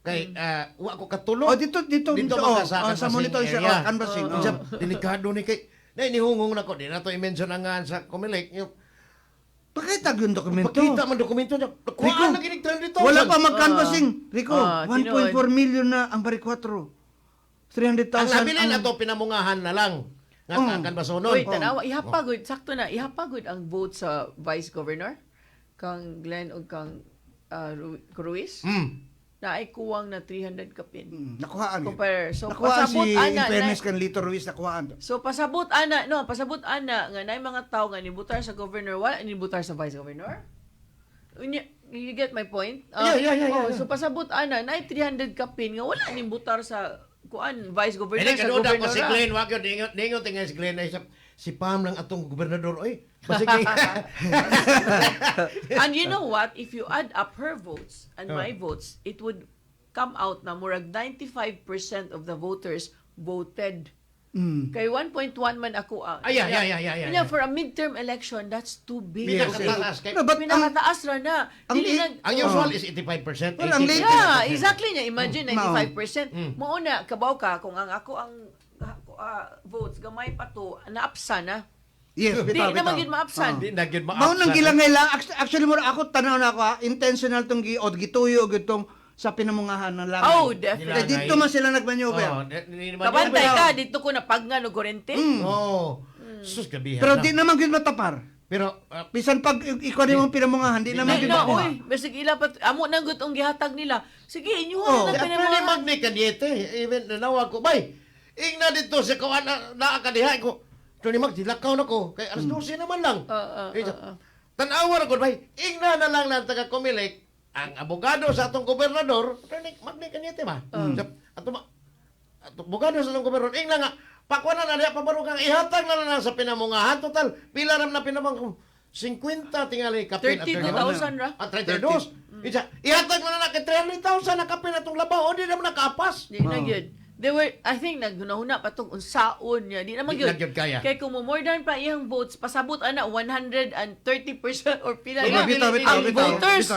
kay wa ko katulog. Oh, dito man sa sa monitor siya, area. canvassing. Oh. Delikado ni kay na inihungong na ko di na to i-mention nga sa Comelec yung Pakita yung dokumento. pakita man dokumento niya. Rico, Kuha na ginig 30,000. wala pa mag-canvassing. Rico, tinuod. 1.4 million na ang bari 4. 300,000 Ang nabilin na to pinamungahan na lang. Nga kan basonon. Uy, tanawa, ihapagod, sakto na, ihapagod ang vote sa Vice Governor, kang Glenn o kang Ruiz, na ay kuwang na 300 kapin. Nakuhaan. Compare. So, Nakuhaan pasabot, si, ana, in fairness na- kan Lito Ruiz, nakuhaan. So pasabot ana nga nay mga tao nga nibutar sa governor wala nibutar sa vice governor. You get my point? Yeah. So pasabot ana nay 300 kapin nga wala nibutar sa kuan vice governor Hindi sa kanuda ko governor. si Glenn, wag yun, ningon tingnan si Glenn ay si Pam lang atong gobernador. Oy, basig And you know what? If you add up her votes and my votes, it would come out na murag 95% of the voters voted. Kay 1.1 man ako. Yeah. For a midterm election, that's too big. Yes, Pinakataas kay No, but Pinakataas ra na. Dili na. ang usual is 85%. Well, ang 80%. latest- Yeah, exactly niya. Imagine, Mao. 95%. Mauna, kabaw ka, kung ang ako ang votes, gamay pa to, naapsa na. Yes, Di bitaw, na bitaw. maging maapsan. Di na gyud Mao nang gilangay actually mo ako tanaw na ako intentional tong gituyo gitong sa pinamungahan ng langay. Oh, definitely. Dito man sila nagmaneuver. Kabantay ka, dito ko napagnan o kurente. Oh. Sus gabihan. Pero na. di naman gyud matapar. Pero Bisan pag ikaw ni mong pinamungahan, di naman Di gyud na, makuha. uy, basig ila pa, amo nang gutong gihatag nila. Sige, inyo Oh. na At ni pinamahan. Magni Kadiete, even nanawag ko, bay, ingna dito sa kawan na akadihay ko. Ito ni Mag, dilakaw na ko. Kay alas 12 naman lang. Tanawa na ko, bay, ingna na lang ng taga Comelec, ang abogado sa atong gobernador, Magni Kadiete ba? Atong abogado sa atong gobernador, ingna nga, pakwanan na niya pabarong kang ihatag na lang sa pinamungahan. Total, pila ram na pinamang ko. 50 tingali kapin. 32,000 ra. 32. Ihatag na na kay 300,000 na kapin atong labaw. O di naman nakapas. Di na gyud. They were, I think, naghuna-huna pa itong unsaon niya. Di naman Di gyud. na gyud kaya. Kaya kung more than pa iyang votes, pasabot ana 130% or pila Di na. ba, bitaw, Ang voters,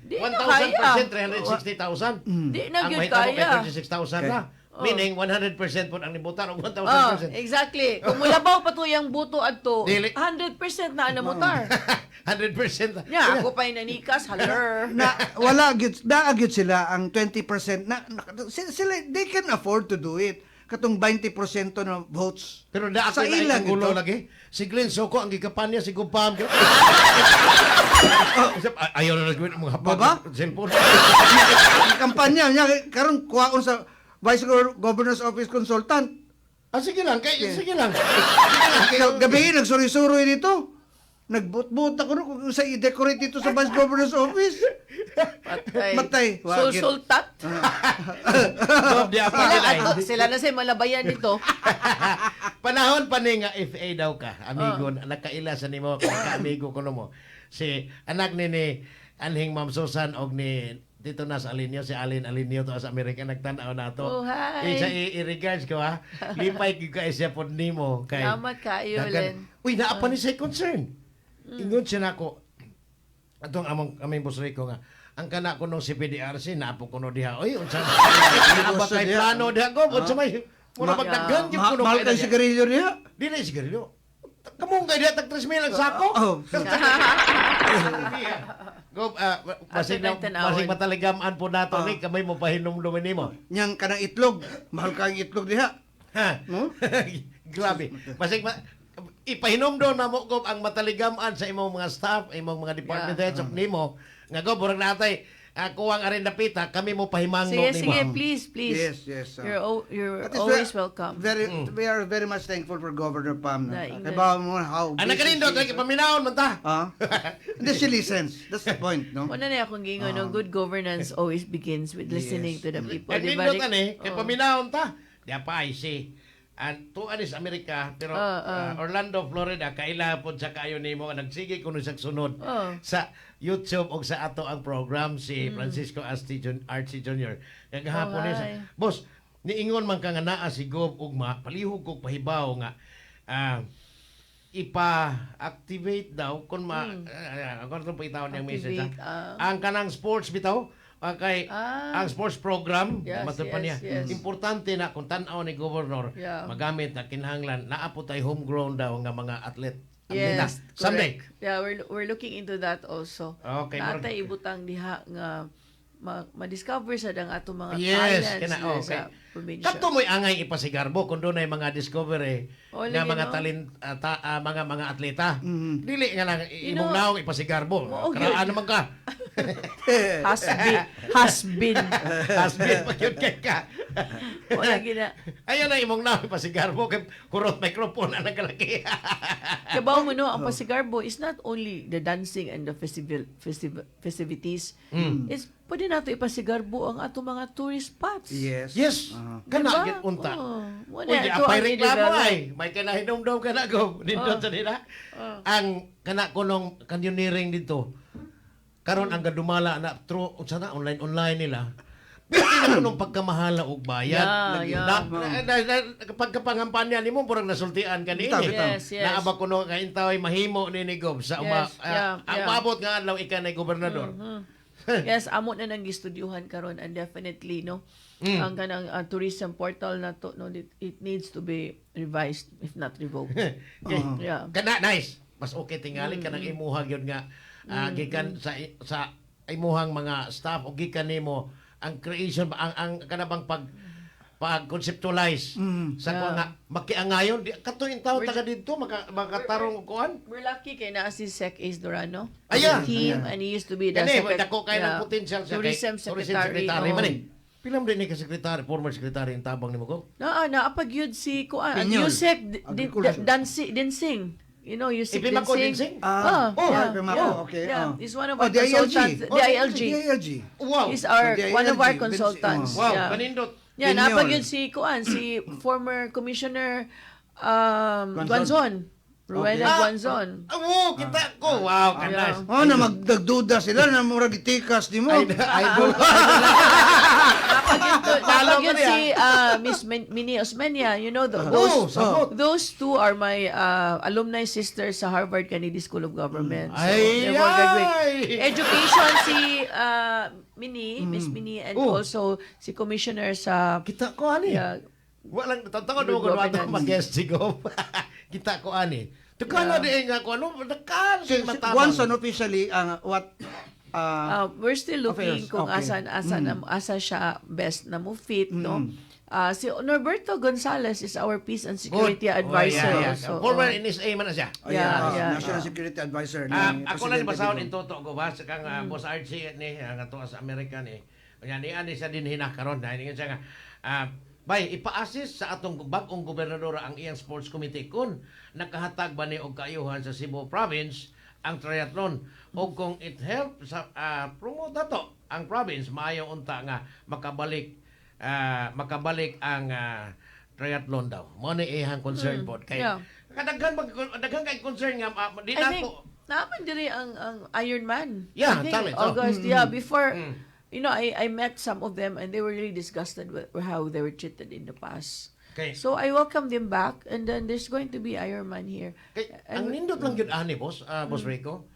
di na kaya. 1,000%, 360,000. Di na Ang gyud mahitabo kay kaya. 36,000 na. Meaning, 100% po ang nibutan o 1,000%. Exactly. Kung mulabaw pa to yung buto adto, Dili. 100% na anamutar. 100%. Nya, ako pa'y nanikas, haler. Na wala gyud sila ang 20% na sila they can afford to do it. katong 20% ng votes. Pero na ako Sa na ilang ang gulo ito? lagi. Si Glenn Soko ang gikapan niya si Gupam. Ayaw na nagawin mga Baba? hapag cellphone. Ang kampanya niya karon kuhaon sa Vice Governor's Office Consultant. Sige lang, sige lang. Gabi nagsuri-suri dito. Nagbut-but ako kung sa i-decorate dito sa Vice Governor's Office. Matay. Sulsultat. Gob, di ako Sila na sa malabayan nito. Panahon pa ni nga FA daw ka, amigo, nakaila sa nimo, ka-amigo ko mo. Si anak ni Anhing Ma'am Susan og ni dito na sa Alinio, si Alin Alinio to sa Amerika nagtan-aw na to. Oh, hi. Isa i-regards ko ha. Lipay gyud ka siya pod nimo kay. Salamat kayo, Len. Uy, naa pa ni say concern. Ingon siya nako. Atong aming boss Rico nga. Ang kana ko nung si PDRC napo ko no diha. Oy, unsa ba kay plano diha ko? Unsa may mura magdaghan gyud ko no Mahal kay sigarilyo niya. Dili sigarilyo. Kamong kay diha tag 3,000 ang sako. Oh. Go, basig na basig mataligaman po nato ni kamay mo pahinumdumin nimo. Nyang kanang itlog. Mahal kang itlog diha. Ha? No? Grabe. Basig ipahinumdon na mo ko ang mataligaman sa imong mga staff, imong mga department heads of nimo. Nga go burag natay kuwang arin dapita kami mo pahimangno Sige, nimo. sige, please, please. Yes. You're At least always we are welcome. We are very much thankful for Governor Pam. Na English. Kaya mo how Ang nakalindot kay paminaon man ta. Hindi, she listens. That's the point, no? Una na akong gingon, no? Good governance always begins with listening to the people. Ang Di ba? nindot ani kay paminaon ta. Di pa ay si tuan is Amerika pero Orlando, Florida kaila pod sa kayo nimo nagsige kuno sa sunod sa YouTube og sa ato ang program si Francisco Archie Jr. Naghapon niya sa boss niingon man ka nga naa si Gob ug palihog kog pahibaw nga ipa-activate daw kung ako itong paitawon niyang message ang kanang sports bitaw kay ang sports program matod pa niya importante na kung tan-aw ni governor magamit na kinahanglan naa po tay homegrown daw nga mga athlete. Yes, someday. Yeah, we're looking into that also. Okay, Natay ibutang diha nga ma-discover sa dang ato mga yes, talents sa probinsya. Kato mo'y angay ipasigarbo kung doon ay mga discovery nga mga no? talent mga atleta. Dili nga lang imong know, naong ipasigarbo. Karaan naman ka. Has been. Hasbin pa yun kay ka. Wala gina. Ayun na imong naong ipasigarbo kay kurot microphone na nagalaki. Kabaw mo no, ang pasigarbo is not only the dancing and the festivities. It's pwede nato ipasigarbo ang ato mga tourist spots. Yes. Yes. Kana Diba? gid unta. Wala. Uy, Ito apay ang reklamo i-develop. ay. May kinahinom-dom ka na go. Dito sa nila. Ang kana kunong canyoneering dito. Karon ang gadumala na through unsa na online nila. Pwede na kunong pagkamahala og bayad. Pagkapangampanya nimo murag nasultian kanini. Yes. Naaba kuno ka intaway mahimo ni Gob sa ang paabot nga adlaw ika na gobernador. Yes, amo na nang gistudyuhan karon and definitely no. Ang kanang tourism portal na to no it needs to be revised if not revoked. Yeah. Kana nice. Mas okay tingali kanang imuhang yun nga gikan sa imuhang mga staff o gikan nimo ang creation ang kanabang pag-conceptualize sa nga makiangayon katuing tawo taga dito makatarong kuan. We're lucky kay naa si Sec Ace Durano. Ayan. Team and he used to be the Dako kay ng potential sa tourism secretary. man eh. Pilam din ni ka secretary, former secretary ang tabang nimo ko. Naapag yun si kuan. Pinyol. Yusek Agriculture. Dinsing. You know, Yusek Ipimako Dinsing. Dinsing? Okay. Yeah, he's one of our the consultants. ILG. The ILG. DILG. Wow. He's The one of our ILG. consultants. Wow, Yeah. kanindot. Yeah, Pinyol. napag yun si former Commissioner Guanzon. Rowena Guanzon. Kita ko. Wow, kanas. Oh, na magdagduda sila na murag itikas di mo. Idol. Napag yun si Miss Minnie Osmeña. You know, those two are my alumni sisters sa Harvard Kennedy School of Government. So, they were graduate. Education si Miss Minnie and also si Commissioner sa Kita ko ani. yeah, Walang tatawa mo ko ato mag-guest si Gob. Kita ko ani. Tukala di nga ko ano nakan Once officially what we're still looking affairs. kung Okay. asa siya best na mo fit, no? Si Norberto Gonzales is our Peace and Security Advisor. Oh, yeah. Also. Former NSA man na siya. Oh, Yeah. National Security Advisor. Ako lang basahon in toto ko ba sa kang Boss Archie ni nga tuwa sa Amerika ni. Kanya ni ani sa din hinakaron na ini siya nga bay ipa-assist sa atong bag-ong gobernador ang iyang sports committee kun nakahatag ba ni og kaayuhan sa Cebu province ang triathlon o kung it help sa promote nato ang province maayo unta nga makabalik ang triathlon daw. Mo ni ihang concern pod kay Yeah. kadaghan kay concern nga di I na think, ako naman diri ang Ironman. Yeah, I think tama ito. August, before, I met some of them and they were really disgusted with how they were treated in the past. kay So I welcome them back and then there's going to be Ironman here. ang nindot lang gyud ani boss, Boss Rico.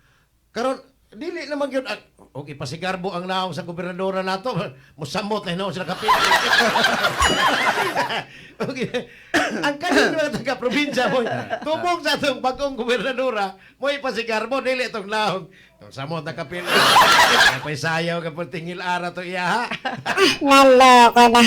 Karon dili naman gyud okay pasigarbo ang naong sa gobernadora nato. Mosamot na naong sila kapit. Okay. Ang kanin mga taga probinsya mo tubong sa atong bagong gobernadora mo ipasigarbo dili itong naong. Samot na kapit. Kapay sayaw ka tingil ara to iya ha. Naloko na.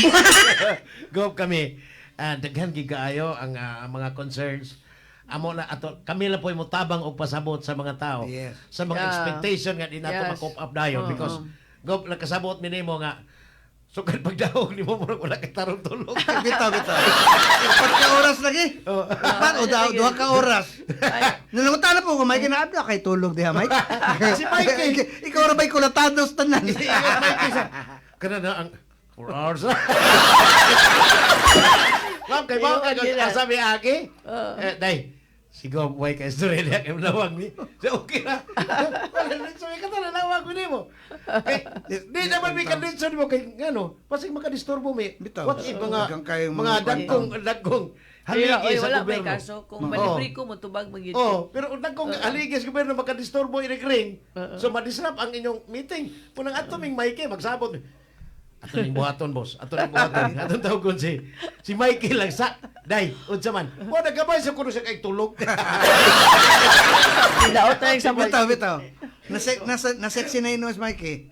Go kami. Daghan gigaayo ang mga concerns. Amo na ato kami lang po mo tabang og pasabot sa mga tao. Yes. Sa mga Yeah. expectation nga di nato Yes. ma-cope up dayon because go nakasabot mi nimo nga sukad pagdaog nimo murag wala kay tarong tulog. Bitaw. 4 ka oras lagi. Oh. Apat o daw, 2 ka oras. Nanungutan na po kung may ginaabla kay tulog diha, Mike. Si Mike, Ikaw ra ba'y kulatados tanan? Kana na ang 4 hours. Ma'am, kay ma'am, kay sabi aki. Day, sigaw buhay ka story niya kay nawag ni. So okay na. So ka na nawag ni mo. Di naman may condition mo kay ngano, pasig makadisturbo mi. Bitaw. What if Daghang kayong mga mga dagkong Wala, haligi sa wala may gobyerno. kaso. Kung malibre ko, matubag mag Oh, pero dagkong haligi sa gobyerno makadisturbo i-ring. So madisrupt ang inyong meeting. Punang atoming Mikey magsabot. Ato ning buhaton boss. Ato ning buhaton. Ato tawgon si Mikey lang sa day unsa man. Mo nagabay sa kuno sa kay tulog. Nilaot na yung sa Bitaw. Na-sexy na yun, Mikey.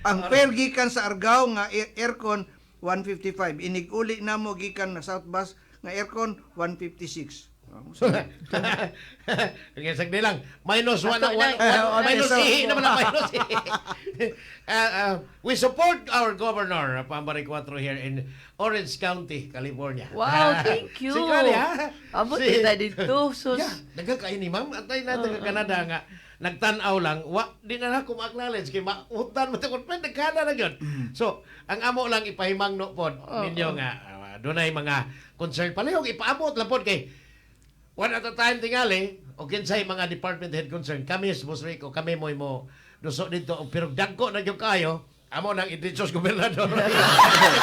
Ang fare gikan sa Argao nga aircon 155. Inig-uli na mo gikan na South Bus nga aircon 156. Kaya sagdi lang. Minus one. Ato na, Minus so- ihi naman ang minus ihi. We support our governor, Pambari 4 here in Orange County, California. Wow, thank you. Si Kali, ha? Abot Si- kita dito. Sus. Yeah, daghang kayo ni ma'am. At tayo na taga Canada nga. Nagtanaw lang, di na ako ma-acknowledge kay mautan mo takot pa nagkana na yun. So, ang amo lang ipahimang no pod ninyo nga dunay mga concern palihog ipaabot lang pod kay one at a time tingali o kinsay mga department head concern kami sa Boss Rico kami mo duso dito pero dagko na gyud kayo amo nang idritsos gobernador.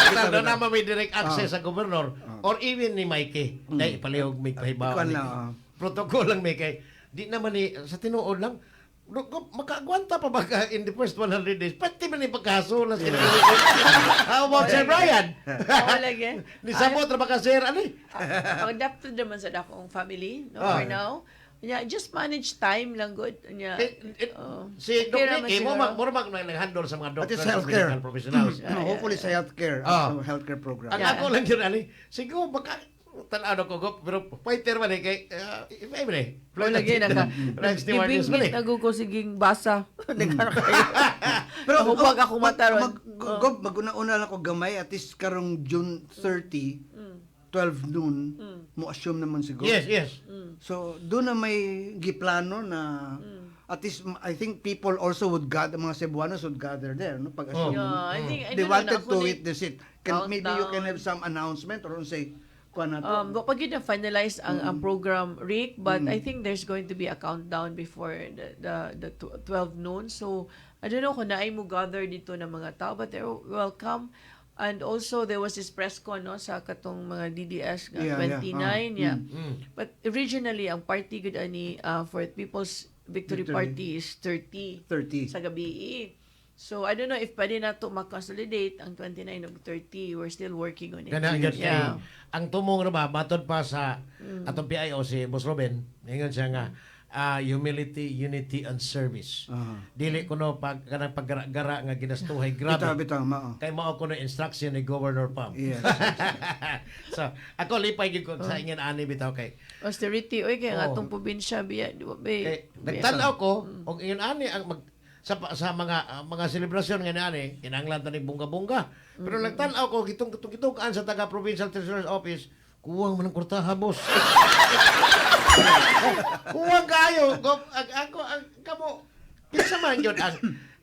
Tanda na may direct access sa gobernador or even ni Mikey dahil palihog may pahibaw. Ikaw lang, Protocol lang may kay di naman ni sa tinuod lang makaagwanta pa ba ka in the first 100 days? Pati man ni pagkaso na sila. How about Sir Brian? Lagi. Ni sabot ra ba ka sir ani? Adapted naman sa dakong family Ah. for now. Yeah, just manage time lang good. Yeah. Si okay Dr. naman Nicky mo siguro. mag nag-handle sa mga At doctors it's at healthcare. medical professionals. Hopefully sa healthcare. Ah. Healthcare program. Ang ako lang yun ani, siguro baka tanaw ko go pero fighter man eh kay may man eh. Wala lagi Stewardess man eh. Ibingit naguko siging basa. Nagkano kayo. Pero hubag ako mata ron. Maguna-una lang ko gamay at least karong June 30, 12 noon, mo assume naman siguro. Yes. So, doon na may giplano na at least I think people also would gather, mga Cebuanos would gather there, no? Pag-assume. Yeah, I think They wanted to na witness it. Maybe you can have some announcement or say, kuha na to. Pag yun na-finalize ang program, Rick, but I think there's going to be a countdown before the 12 noon. So, I don't know kung naay mo gather dito ng mga tao, but they're welcome. And also, there was this press con, no, sa katong mga DDS, Yeah, 29, yeah. But originally, ang party good ani for People's Victory Party is 30 30. sa gabi. So, I don't know if pwede na ito mag-consolidate ang 29 of 30. We're still working on it. Ganaan gyud kay Yeah. ang tumong ra ba matod pa sa atong PIO si Boss Ruben, ingon siya nga humility, unity, and service. Dili ko no kanang paggara-gara nga ginastuhay. Grabe. Bitaw, mao. Kay mao ko no instruction ni Governor Pam. Yes. So, ako lipay gyud ko sa ingin ani bitaw kay. Austerity, oy, kaya Oo. atong probinsya, biya, di ba, Kay nagtanaw ko og ingin ani ang sa mga selebrasyon nga ani kinahanglan ta ni bunga-bunga. Pero nagtanaw ko gitong-gitung-gitungan sa taga Provincial Treasurer's Office, kuwang man ang kurtaha, boss. Kuwang kayo. Ako, kamo, kinsa man yun ang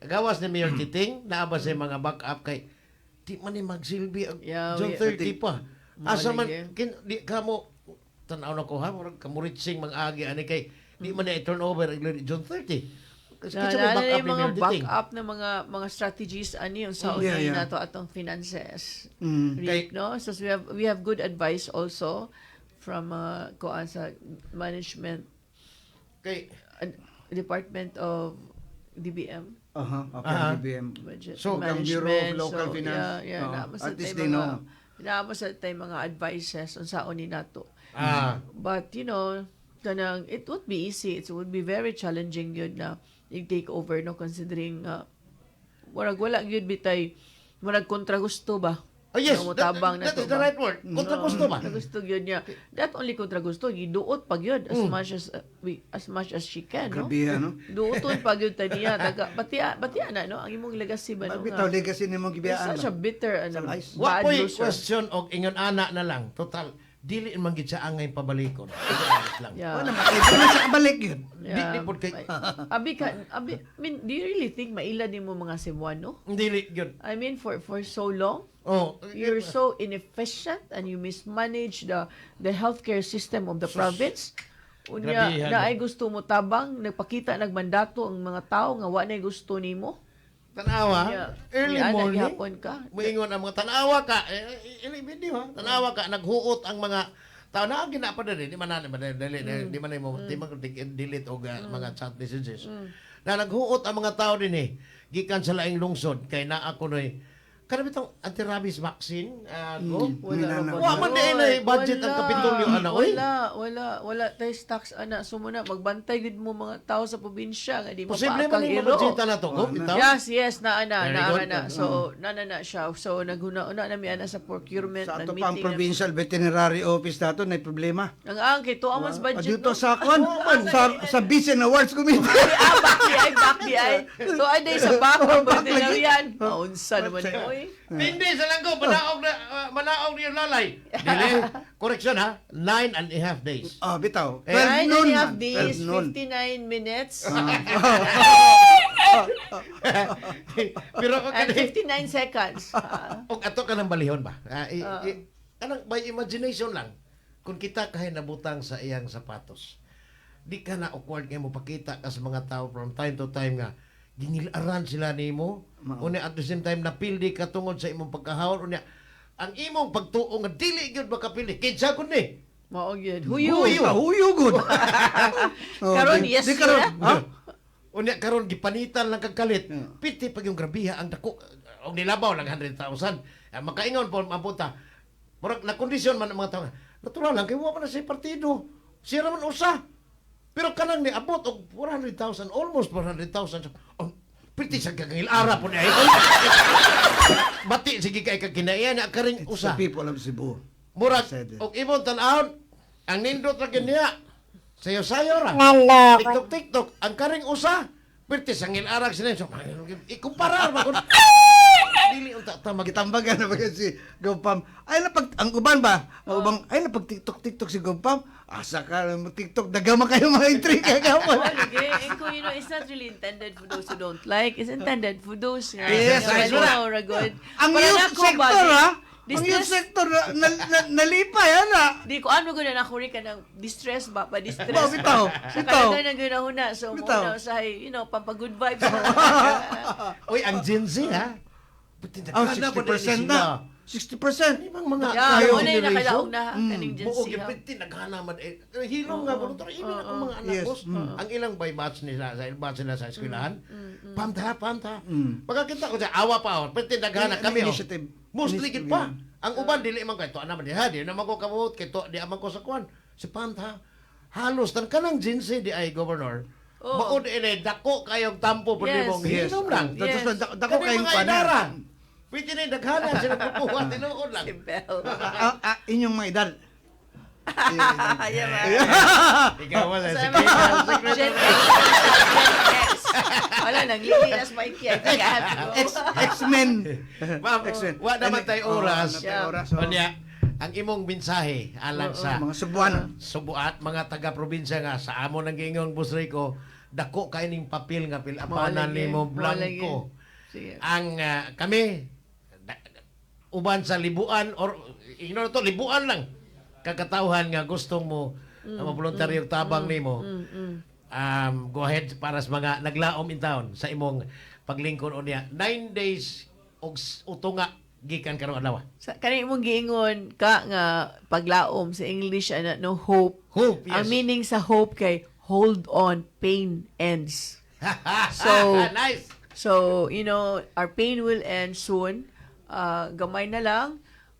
gawas ni Mayor Titing, naaba sa mga backup kay, di man ni magsilbi ang Yeah, June we- 30 pa. Asa man, Malagyan. di kamo, tanaw na ko ha, kamuritsing mga agi, ani kay, di man na i-turnover ang June 30. Kasi kinsa may Lalo na backup yung ni mga Mayor Titing. backup na mga strategies ani yung sa Yeah, yeah. nato atong finances. Mm. Rick, no? So we have good advice also from kuan sa management Kay, Department of DBM Okay, Aha. BBM. budget So, ang Bureau of Local Finance. Yeah, Oo. naamo sa At least tay they know. naamo sa tay mga advices unsaon ni nato. But kanang it would be easy. It would be very challenging yun na i-take over, no, considering wala yun bitay murag kontra gusto ba. oh yes, Ang mutabang that na is to the ba? right word. Kontra gusto ba? Kontra gusto yun niya. That only kontra gusto. Giduot pag yun as much as she can, no? Grabe, ano? Duoton pag yun taniya. Batia na, no? Ang imong legacy ba, no? Bitaw, legacy ni mong It's gibiyaan. such a bitter, Nice. Wa bad po'y loser. question og ingon ana na lang. Total, dili man gid siya angay pabalikon. lang. Yeah. Wala, makaiba na sa kabalik yun. Di pod kay Abi, I mean, do you really think maila din mo mga Cebuano? dili gyud. I mean, for so long, Oh, you're so inefficient and you mismanage the healthcare system of the province. Unya, Grabihan. na ay gusto mo tabang, nagpakita, nagmandato ang mga tao nga wa na gusto nimo. tanawa, Yeah. early Kaya morning. naghapon ka. Moingon ang mga tanawa ka, ini video ha. Tanawa ka naghuot ang mga tao na gina pa dili, di man na dili, di man mo di man delete og mga chat messages. Na naghuot ang mga tao din gikan sa laing lungsod kay naa ko noy kada bitong anti-rabies vaccine go. Wala na. Wa man din na budget ang Kapitolyo ana oy. Wala tayo stocks ana sumuna magbantay gid mo mga tao sa probinsya nga di Posible man mapaakang ni iro. budget na to go bitaw. Yes, Very good. na. So, na siya. So, naghuna-una na mi ana sa procurement, Sa ato pang nag-meeting. provincial veterinary office nato na problema. Ang kay to amas budget. Dito sa kwan, sa Beach and Awards Committee. Back di ay. So, ay day sa back ang veterinarian. Maunsa naman Back. yun, oy. Hindi sa langgo manaog ni lalay. Dili. Correction ha. 9.5 days. Bitaw. 12 9 noon and a half man. days, 12 noon. 59 minutes, Pero and 59 seconds. og ato ka ng balihon ba? Kanang by imagination lang. Kung kita kahay nabutang sa iyang sapatos, di ka na awkward kay mo pakita ka sa mga tao from time to time nga gingilaran sila nimo. Unya at the same time napildi ka tungod sa imong pagkahawon. Unya ang imong pagtuo nga dili gyud makapili. Kinsa kun ni? Mao gyud. Huyo. Huyo good. Karon, yes, karon. sir. Ha? Unya karon gipanitan lang kag kalit. Piti pag yung grabiha ang dako og nilabaw lang 100,000. Makaingon po mapunta. Murag na kondisyon man ang mga tao. Natural lang kay wa man na sa partido. Siya man usa. Pero kanang ni abot og 400,000, almost 400,000. Oh, piti sa kagangil ara po ni ay. Bati sige kay kag kinaiya na karing It's usa. the people of Cebu. Murag Said it. og imong tan-awon ang nindot ra kaniya. Sayo-sayo ra. Naloko. TikTok, ang karing usa, perti sang ilarag sila. So, ikumparar ba kung dili unta ta Gitambagan na ba si Gopam? Ay na pag ang uban ba? Ang ubang ay na pag TikTok si Gopam. Asa ka na TikTok dagama kayo mga intriga gapon. You know, it's not really intended for those who don't like. It's intended for those nga. Yes, nga I know. malinaw ra good. Ang Para youth nako, sector buddy, ha? Ang distress- youth sector nalipay ana. Di ko ano gud na ka ng distress ba distress. Oh, bitaw. Sa Bitaw. kanila na guna so mo Bitaw. na usahay, pampagood vibes. Uy, ang Gen Z ha. Pati Oh, na 60% na. 60%. Ibang mga Yeah, kayo mo na yung generation. nakalaog na kaning Gen Z. Buog ha. yung piti naghanaman hilong nga pero even ako mga anak Yes. ko ang ilang by batch nila sa batch nila sa eskwelahan. Panta. Pagkakita ko sa awa pa piti naghana kami. Initiative. Mostly gid pa. Initiative. Ang uban dili man kay to naman di naman ko kabuot kay to di man ko sa kwan. Si Panta. halos tan kanang jinsi di ay governor. Maud ini dako kayong tampo pud Yes. mong Yes. hinom lang. Yes. Dako kayong mga idara. paner. Pwede na daghana sila kukuha tinuod lang. Si Bell. Inyong mga edad. Ayan ba? Ikaw wala Sa si mga Secretary. Gen X. Wala, naglilinas pa iki. I think I have to go. X-Men. Ma'am, X-Men. wa naman tay oras. Yeah. Kanya, ang imong mensahe alang sa Mga Subuan. subuat mga taga-probinsya nga sa amo nang giingon Boss Rico, dako kay ning papel nga pilapanan Mao lagi. nimo Mao blanco. Sige. Ang kami uban sa libuan or ignore to libuan lang kakatauhan nga gustong mo maboluntaryo tabang nimo. Go ahead para sa mga naglaom in town sa imong paglingkod unya 9 days og utunga gikan karong adlaw. Sa kani mong giingon ka nga paglaom sa English ana no hope. Hope, yes. Ang meaning sa hope kay hold on, pain ends. So, nice. So, you know, our pain will end soon. Gamay na lang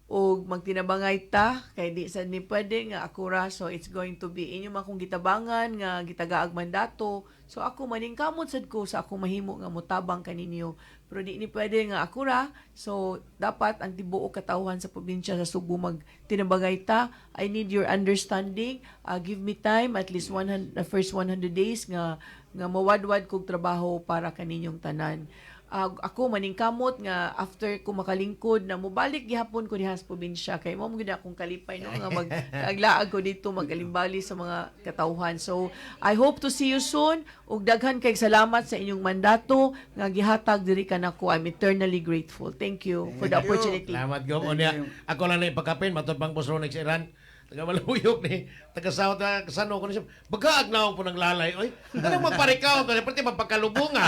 o magtinabangay ta kay di sa ni pwede nga akura, so it's going to be inyo man kung gitabangan nga gitagaag mandato, so ako maningkamot sad ko sa ako mahimo nga motabang kaninyo, pero di ni pwede nga akura, so dapat ang tibuok katawhan sa probinsya sa Subo magtinabangay ta. I need your understanding. Give me time at least the first 100 days nga mawadwad kog trabaho para kaninyong tanan. Ako maningkamot nga after ko makalingkod na mobalik gihapon ko diha sa probinsya kay mo gyud akong kalipay no nga maglaag ko dito magalimbali sa mga katawhan. So I hope to see you soon ug daghan kay salamat sa inyong mandato nga gihatag diri kanako. I'm eternally grateful. Thank you for the Thank you. opportunity. Salamat go Thank unya. you. Ako lang na ipakapin matod pang Boss Ronix Iran. Taga Maluyok ni taga South kasano ko ni siya. Bagaag na ako po ng lalay. Oy, ano magparikaw to? Pati mapagkalubunga.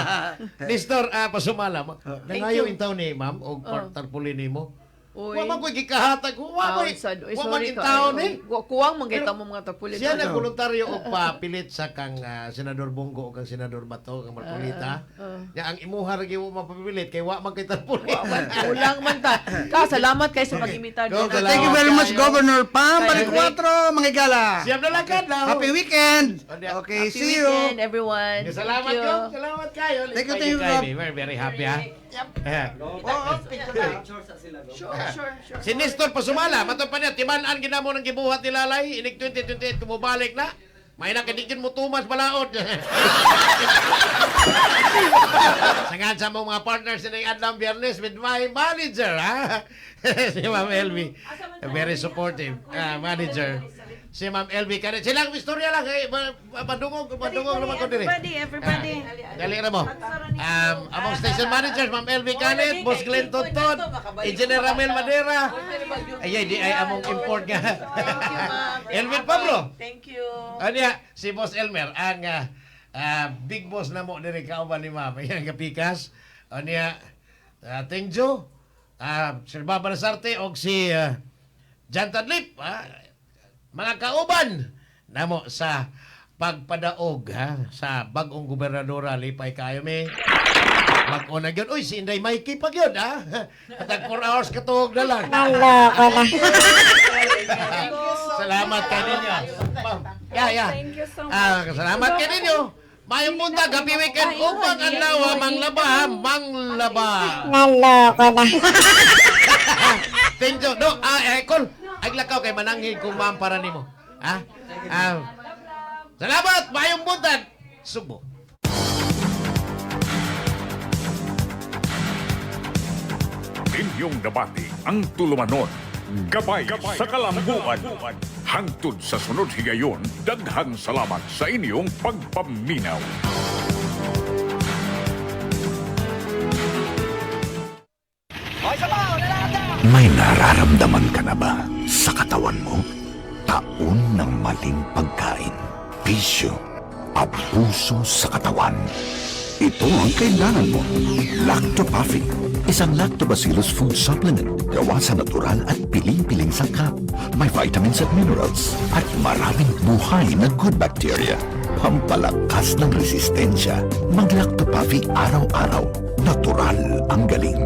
Nestor pasumala mo. Nangayo in town ni ma'am og tarpulin nimo. Uy. Wa man ko gikahatag. Wa man. Wa man in town eh. Kuwang manggita mo mga tapulit. Siya na voluntaryo og papilit sa kang Senador Bongo o kang Senador Bato kang Marcolita. Ya ang imuha ra gyud mapapilit kay wa man kay tarpulin. Kulang man ta. Salamat kay sa pag-imita. Go, Jen. salamat. Thank you very much, Governor Pam. Kaya- Balik 4, mga igala. Siyam na lang kadlaw. Happy weekend. Okay, Okay, Happy see weekend, you. everyone. Salamat Thank you. ko. Salamat kayo. Thank you, Rob. We're very happy ha. Sure. Si Nestor Pasumala, matod pa niya, timan-an ginamo ng gibuhat ni Lalay, inig 2028, kumubalik na. May nakidigin mo tumas balaod. Sangan sa mga partners na yung Adlam Biyernes with my manager, ha? Si Ma'am Elvi. Very supportive manager. Si Ma'am Elvi. Silang istorya lang. Madungog naman ko din. Everybody. Dali na mo. Among station managers, Ma'am Elvi Canet, Boss Glenn Tontod, Engineer Ramel Madera. Ay, di ay among import nga. Elvin Pablo. Thank you. Ano ya, si Boss Elmer, ang big boss na mo diri kauban ni Ma'am. Ayan, kapikas. Ano ya, Tengjo, Sir Baba Nasarte, o si Jan Tadlip, mga kauban namo sa pagpadaog sa bagong gobernadora Lipay kayo me. Mag-o na yun. Uy, si Inday Mikey pag yun, ha? Katag 4 hours katuog na lang. Naloko na. Salamat kay ninyo. Ma'am, yeah. Thank you so much. Salamat kay ninyo. Mayong buntag, happy weekend. Upang ang lawa, manglaba. Naloko na. Thank you. No, Kol, aglakaw kay mananghin kung ma'am para nimo. Ha? Salamat, mayong buntag. Subo. Inyong nabati ang tulumanon. Gabay sa kalambuan. Hangtod sa sunod higayon, daghang salamat sa inyong pagpaminaw. May nararamdaman ka na ba sa katawan mo? Taon ng maling pagkain, bisyo, abuso sa katawan. Ito ang kailangan mo. Lactopaffi, isang lactobacillus food supplement gawa sa natural at piling-piling sangkap. May vitamins at minerals at maraming buhay na good bacteria. Pampalakas ng resistensya. Mag-Lactopaffi araw-araw. Natural ang galing.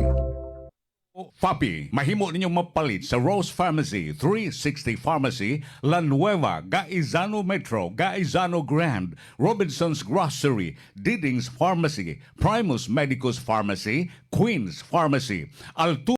Papi, mahimo ninyong mapalit sa Rose Pharmacy, 360 Pharmacy, La Nueva, Gaizano Metro, Gaizano Grand, Robinson's Grocery, Diding's Pharmacy, Primus Medicus Pharmacy, Queen's Pharmacy, Altu